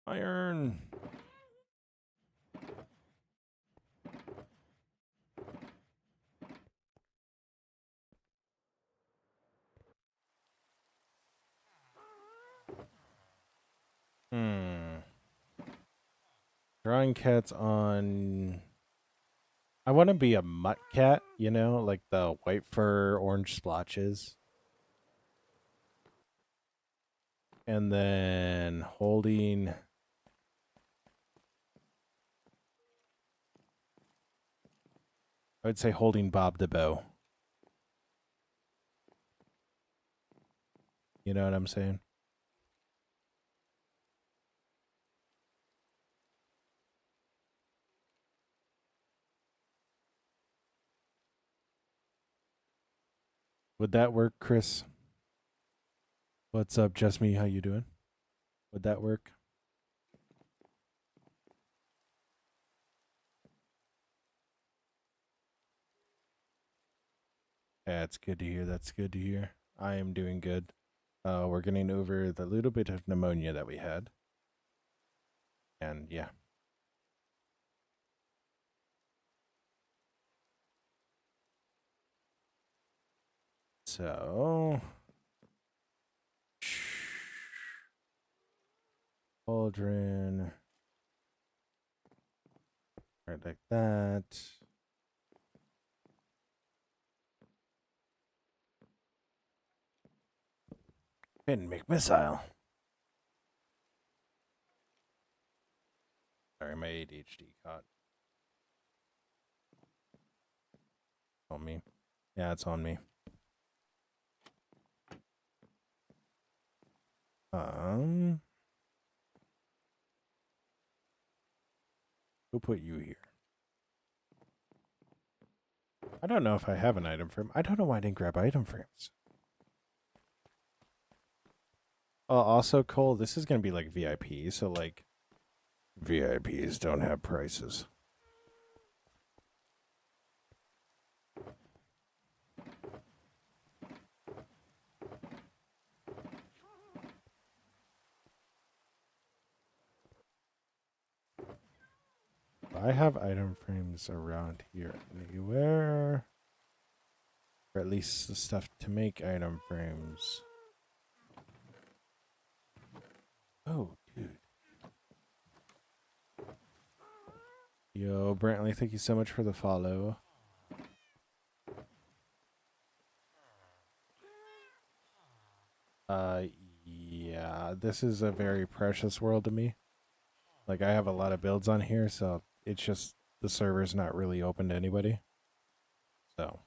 [SPEAKER 1] Iron. Hmm. Drawing cats on. I want to be a mutt cat, you know, like the white fur, orange splotches. And then holding. I would say holding Bob the Bow. You know what I'm saying? Would that work, Chris? What's up, Just Me? How you doing? Would that work? Yeah, it's good to hear. That's good to hear. I am doing good. We're getting over the little bit of pneumonia that we had. And yeah. So, cauldron, right like that. Didn't make missile. Sorry, my ADHD caught on me. Yeah, it's on me. Who put you here? I don't know if I have an item frame. I don't know why I didn't grab item frames. Oh, also, Cole, this is going to be like VIP, so like VIPs don't have prices. I have item frames around here anywhere. Or at least the stuff to make item frames. Oh, dude. Yo, Brantley, thank you so much for the follow. Yeah, this is a very precious world to me. Like, I have a lot of builds on here, so it's just the server's not really open to anybody. So.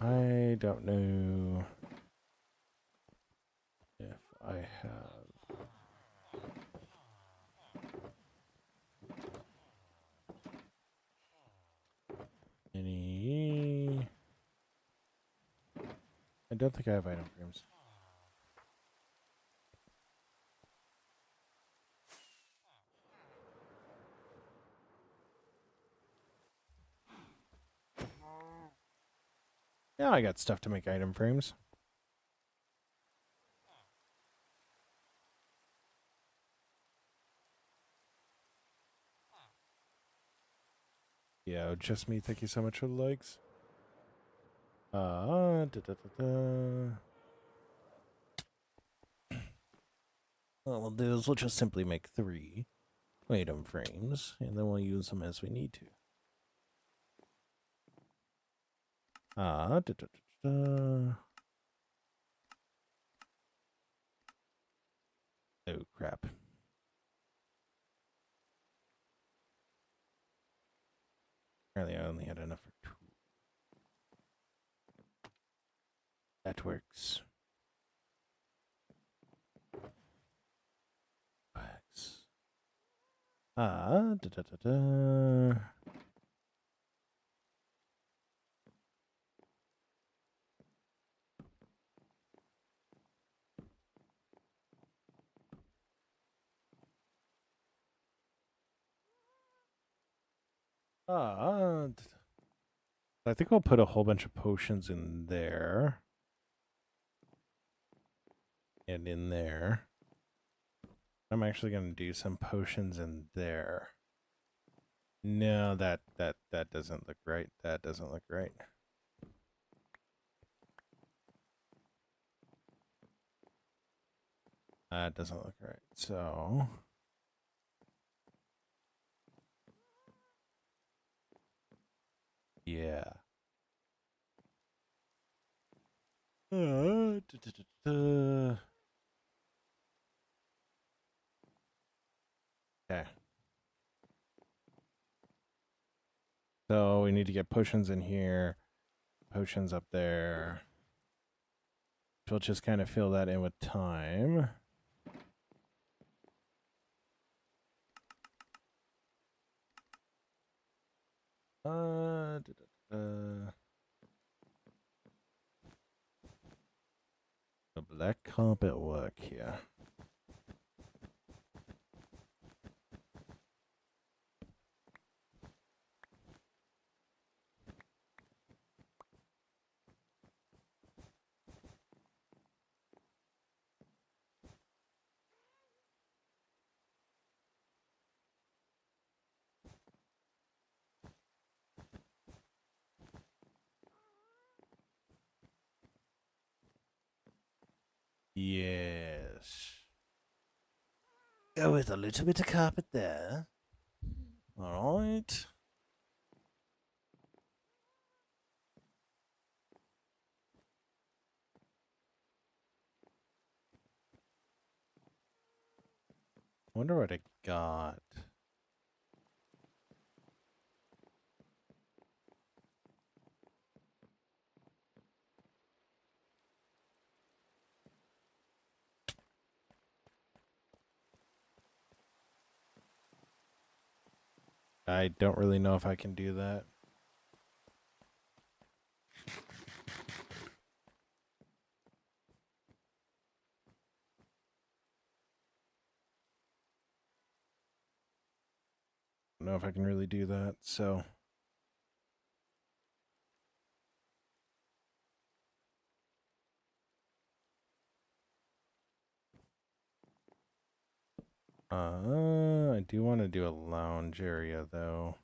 [SPEAKER 1] I don't know if I have any. I don't think I have item frames. Yeah, I got stuff to make item frames. Yeah, just me. Thank you so much for the likes. Da, da, da, da. What we'll do is we'll just simply make 3 item frames, and then we'll use them as we need to. Da, da, da, da. Oh, crap. Apparently I only had enough for 2. That works. Wax. Da, da, da, da. I think I'll put a whole bunch of potions in there. And in there. I'm actually going to do some potions in there. No, that doesn't look right. That doesn't look right. That doesn't look right. So... yeah. Okay. So we need to get potions in here, potions up there. We'll just kind of fill that in with time. The black carpet work here. go with a little bit of carpet there. All right. Wonder what I got. I don't really know if I can do that. I don't know if I can really do that, so. I do want to do a lounge area, though.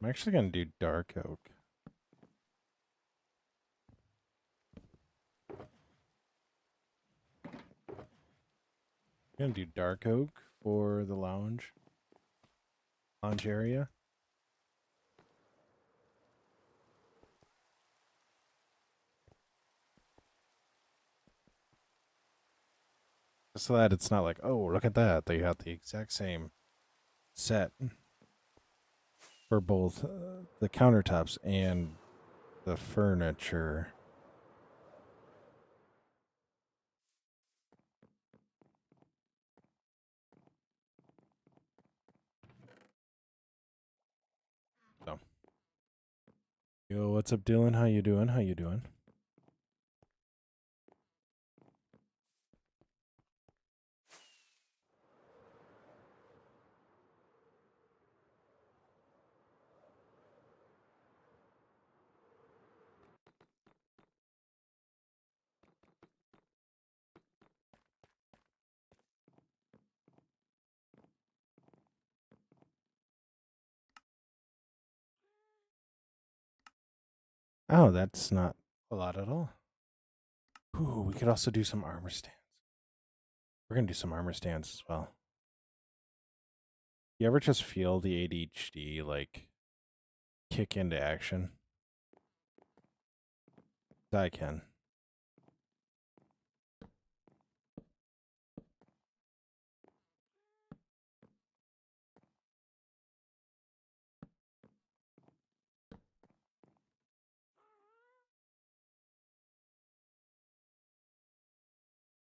[SPEAKER 1] I'm actually going to do dark oak. I'm going to do dark oak for the lounge area. So that it's not like, oh, look at that. They have the exact same set for both the countertops and the furniture. So, yo, what's up, Dylan? How you doing? How you doing? Oh, that's not a lot at all. Ooh, we could also do some armor stands. We're going to do some armor stands as well. You ever just feel the ADHD, like, kick into action? I can.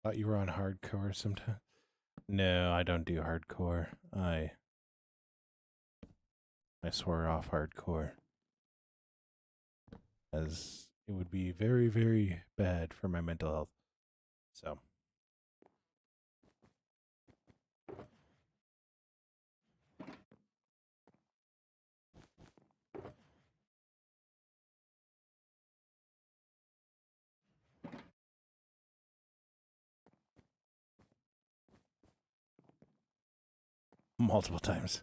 [SPEAKER 1] Thought you were on hardcore sometimes. No, I don't do hardcore. I swear off hardcore, as it would be very, very bad for my mental health. So. Multiple times.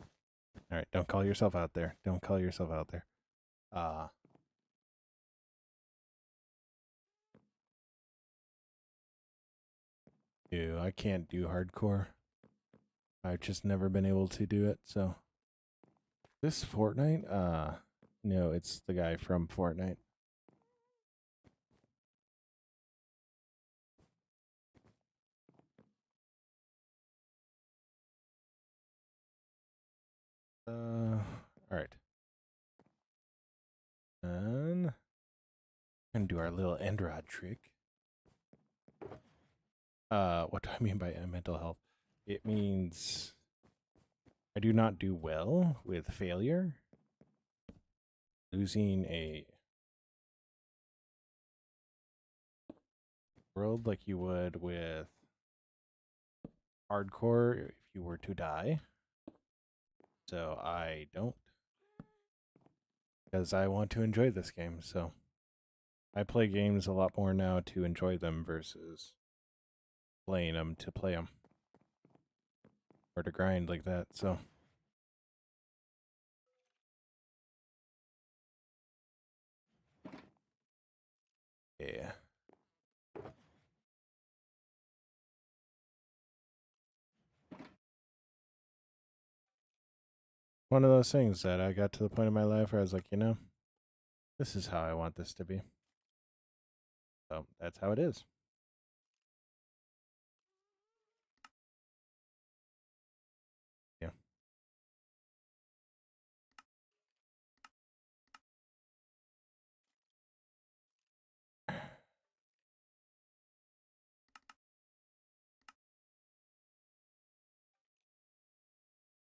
[SPEAKER 1] All right, don't call yourself out there. Don't call yourself out there. Ew, I can't do hardcore. I've just never been able to do it, so. This Fortnite? No, it's the guy from Fortnite. Alright. And we're gonna do our little end rod trick. What do I mean by mental health? It means I do not do well with failure. Losing a world like you would with hardcore if you were to die. So I don't. Because I want to enjoy this game, so I play games a lot more now to enjoy them versus playing them to play them. Or to grind like that, so. Yeah. One of those things that I got to the point in my life where I was like, you know, this is how I want this to be. So that's how it is. Yeah.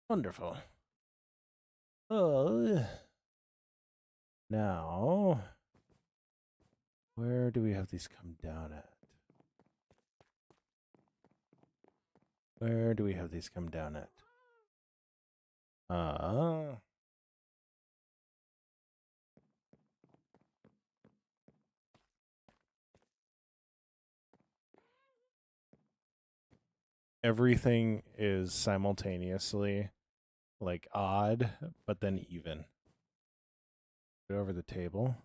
[SPEAKER 1] Wonderful. Oh. Now, where do we have these come down at? Where do we have these come down at? Everything is simultaneously like odd, but then even. Go over the table.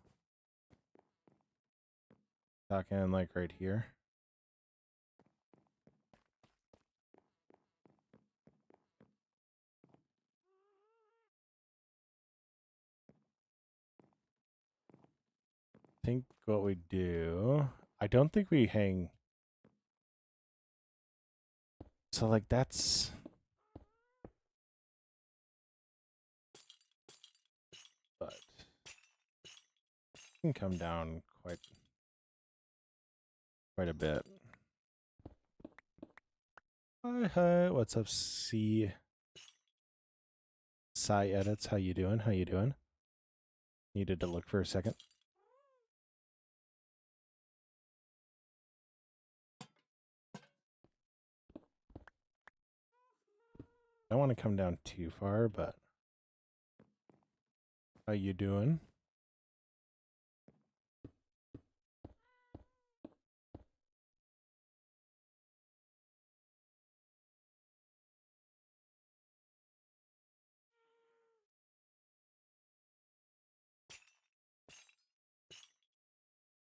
[SPEAKER 1] Talking like right here. I think what we do, I don't think we hang. So like that's, but can come down quite a bit. Hi, what's up, C? Psy Edits, how you doing? How you doing? Needed to look for a second. I don't want to come down too far, but how you doing?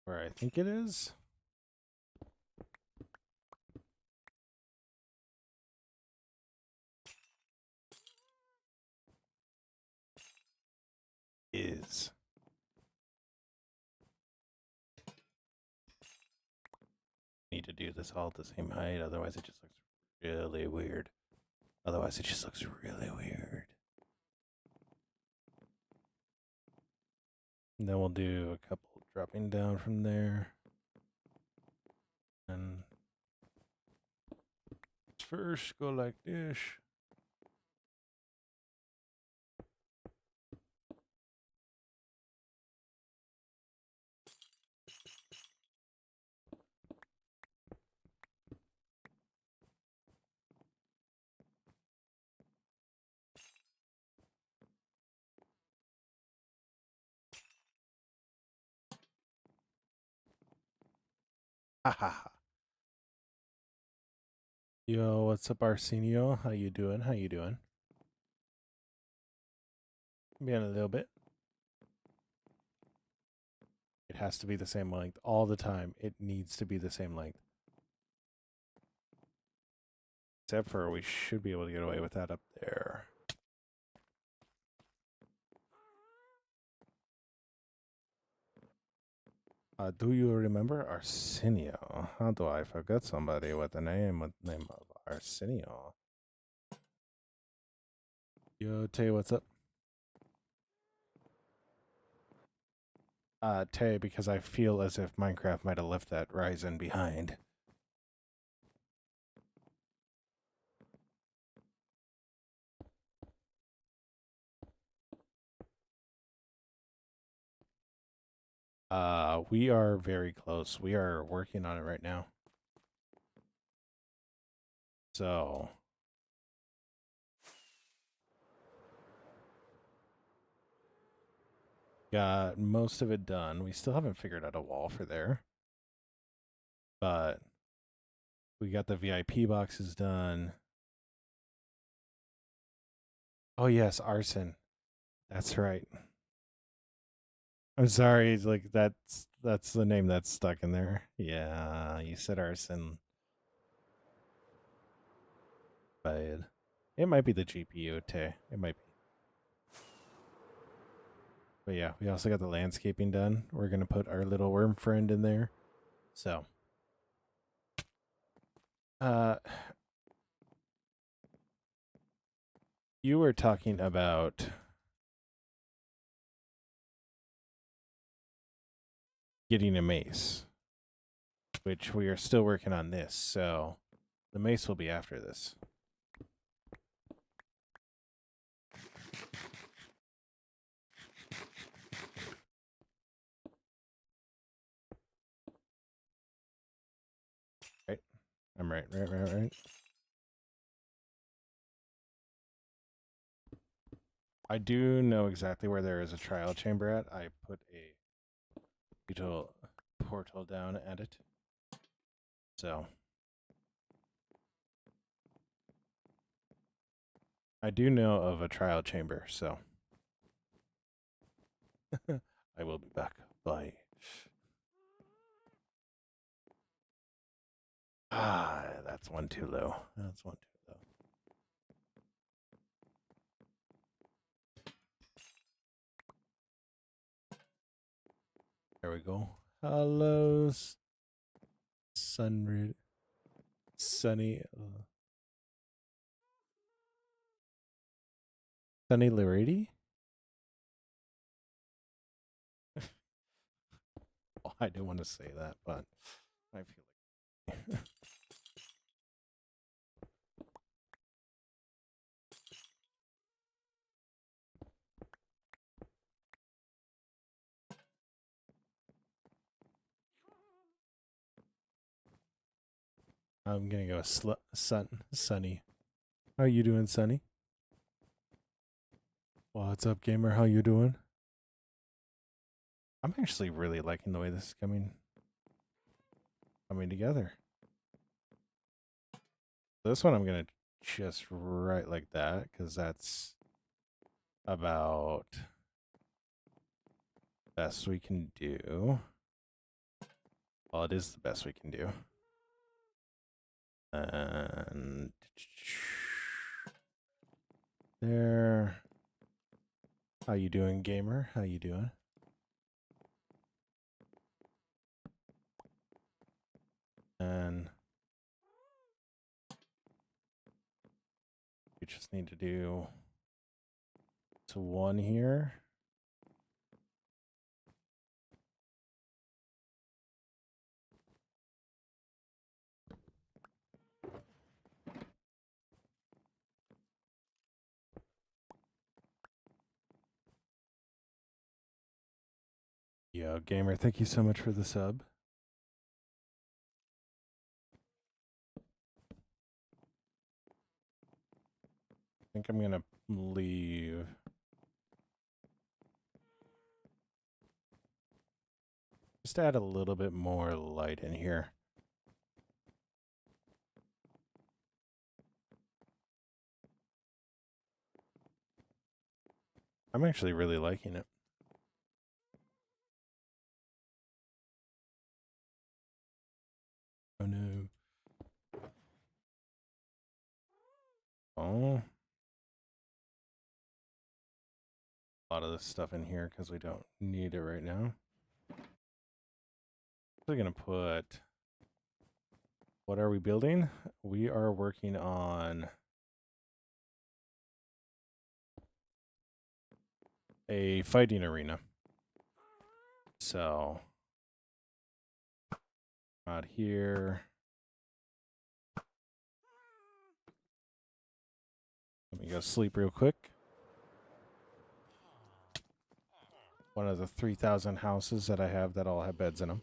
[SPEAKER 1] Where I think it is. Is. Need to do this all at the same height, otherwise it just looks really weird. Otherwise it just looks really weird. And then we'll do a couple dropping down from there. And first go like this. Ha ha ha. Yo, what's up, Arsenio? How you doing? How you doing? Being a little bit. It has to be the same length all the time. It needs to be the same length. Except for we should be able to get away with that up there. Do you remember Arsenio? How do I forget somebody with the name of Arsenio? Yo, Tay, what's up? Tay, because I feel as if Minecraft might have left that Ryzen behind. We are very close. We are working on it right now. So Got most of it done. We still haven't figured out a wall for there. But we got the VIP boxes done. Oh yes, arson. That's right. I'm sorry, like that's the name that's stuck in there. Yeah, you said arson. But it might be the GPU too. It might be. But yeah, we also got the landscaping done. We're gonna put our little worm friend in there. So uh you were talking about getting a mace, which we are still working on this, so the mace will be after this. Right? I'm right. I do know exactly where there is a trial chamber at. I put a little portal down at it. So I do know of a trial chamber, so I will be back. Bye. Ah, that's one too low. That's one too low. There we go. Hello, sunny. Sunny Larity? Oh, I didn't want to say that, but I feel like I'm gonna go Sunny. How you doing, Sunny? What's up, gamer? How you doing? I'm actually really liking the way this is coming together. This one I'm gonna just write like that because that's about best we can do. Well, it is the best we can do. And there. How you doing, gamer? How you doing? And we just need to do to one here. Yo, gamer, thank you so much for the sub. I think I'm gonna leave. Just add a little bit more light in here. I'm actually really liking it. Oh no. Oh. A lot of this stuff in here because we don't need it right now. We're gonna put. What are we building? We are working on a fighting arena. So out here. Let me go sleep real quick. One of the 3,000 houses that I have that all have beds in them.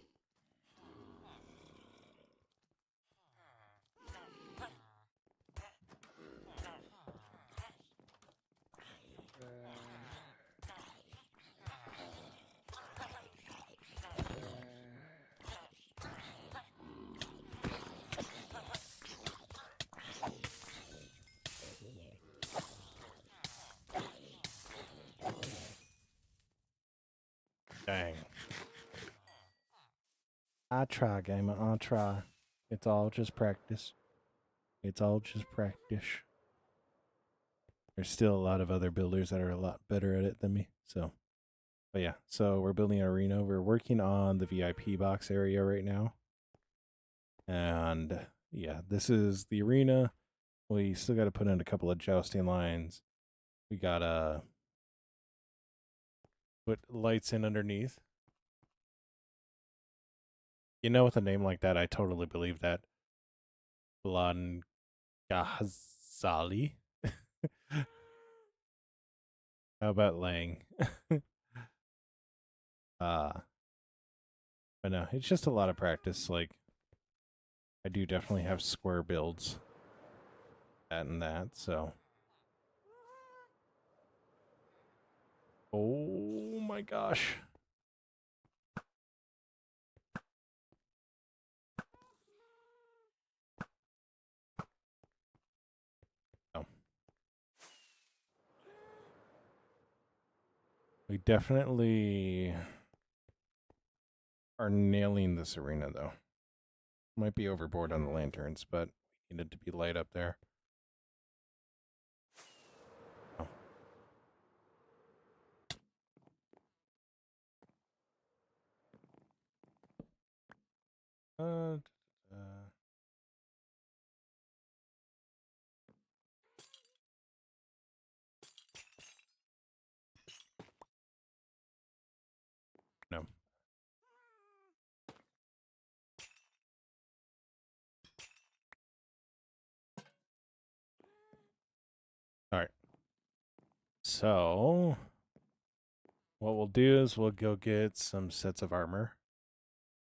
[SPEAKER 1] Dang. I try, gamer. I try. It's all just practice. It's all just practice. There's still a lot of other builders that are a lot better at it than me. So, but yeah. So we're building an arena. We're working on the VIP box area right now. And yeah, this is the arena. We still got to put in a couple of jousting lines. We got to put lights in underneath. You know, with a name like that, I totally believe that. Blan Gazali. How about Lang? But no, it's just a lot of practice. Like, I do definitely have square builds. That and that, so. Oh my gosh. Oh. We definitely are nailing this arena, though. Might be overboard on the lanterns, but we need it to be light up there. Oh. No. All right. So, what we'll do is we'll go get some sets of armor.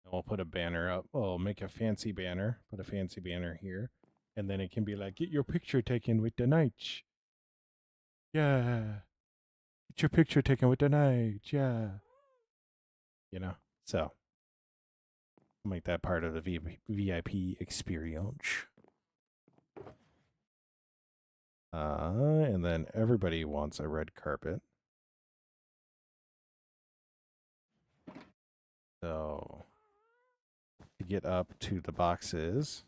[SPEAKER 1] And we'll put a banner up. We'll make a fancy banner. Put a fancy banner here. And then it can be like, get your picture taken with the knight. Yeah. Get your picture taken with the knight. Yeah. You know? So, make that part of the VIP experience. And then everybody wants a red carpet. So, to get up to the boxes,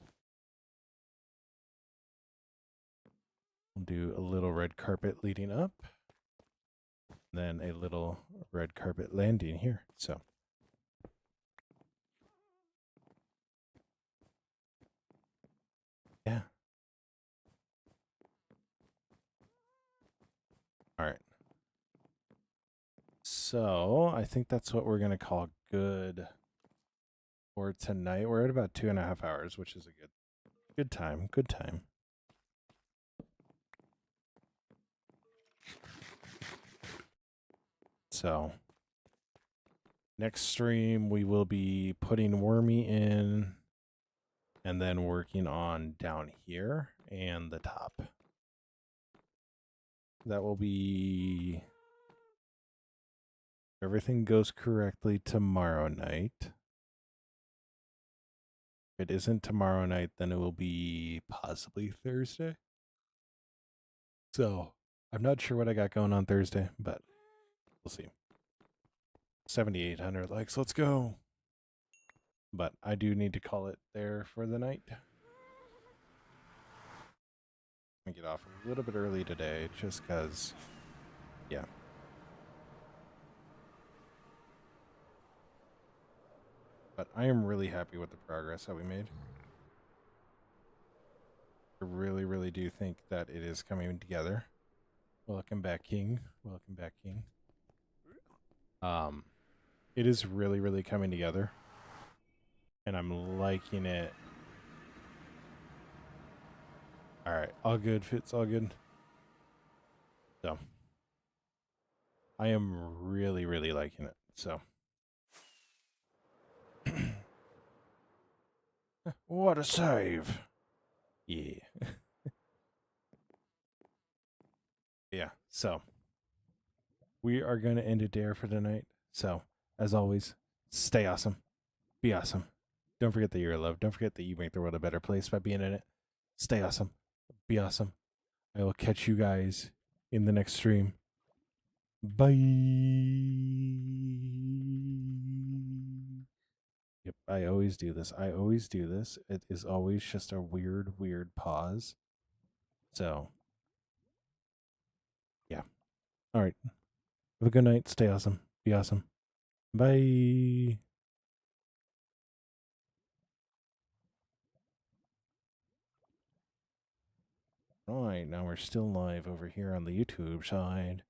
[SPEAKER 1] we'll do a little red carpet leading up, then a little red carpet landing here. So, yeah. All right. So, I think that's what we're going to call good for tonight. We're at about 2.5 hours, which is a good time. Good time. So, next stream, we will be putting Wormy in and then working on down here and the top. That will be, if everything goes correctly, tomorrow night. If it isn't tomorrow night, then it will be possibly Thursday. So, I'm not sure what I got going on Thursday, but we'll see. 7,800 likes. Let's go. But I do need to call it there for the night. I get off a little bit early today just because, yeah. But I am really happy with the progress that we made. I really, really do think that it is coming together. Welcome back, King. Welcome back, King. It is really, really coming together. And I'm liking it. All right. All good, Fitz. All good. So, I am really, really liking it. So. What a save. Yeah. Yeah. So, we are going to end it there for tonight. So, as always, stay awesome. Be awesome. Don't forget that you're loved. Don't forget that you make the world a better place by being in it. Stay awesome. Be awesome. I will catch you guys in the next stream. Bye. I always do this. I always do this. It is always just a weird, weird pause. So, yeah. All right. Have a good night. Stay awesome. Be awesome. Bye. All right. Now we're still live over here on the YouTube side.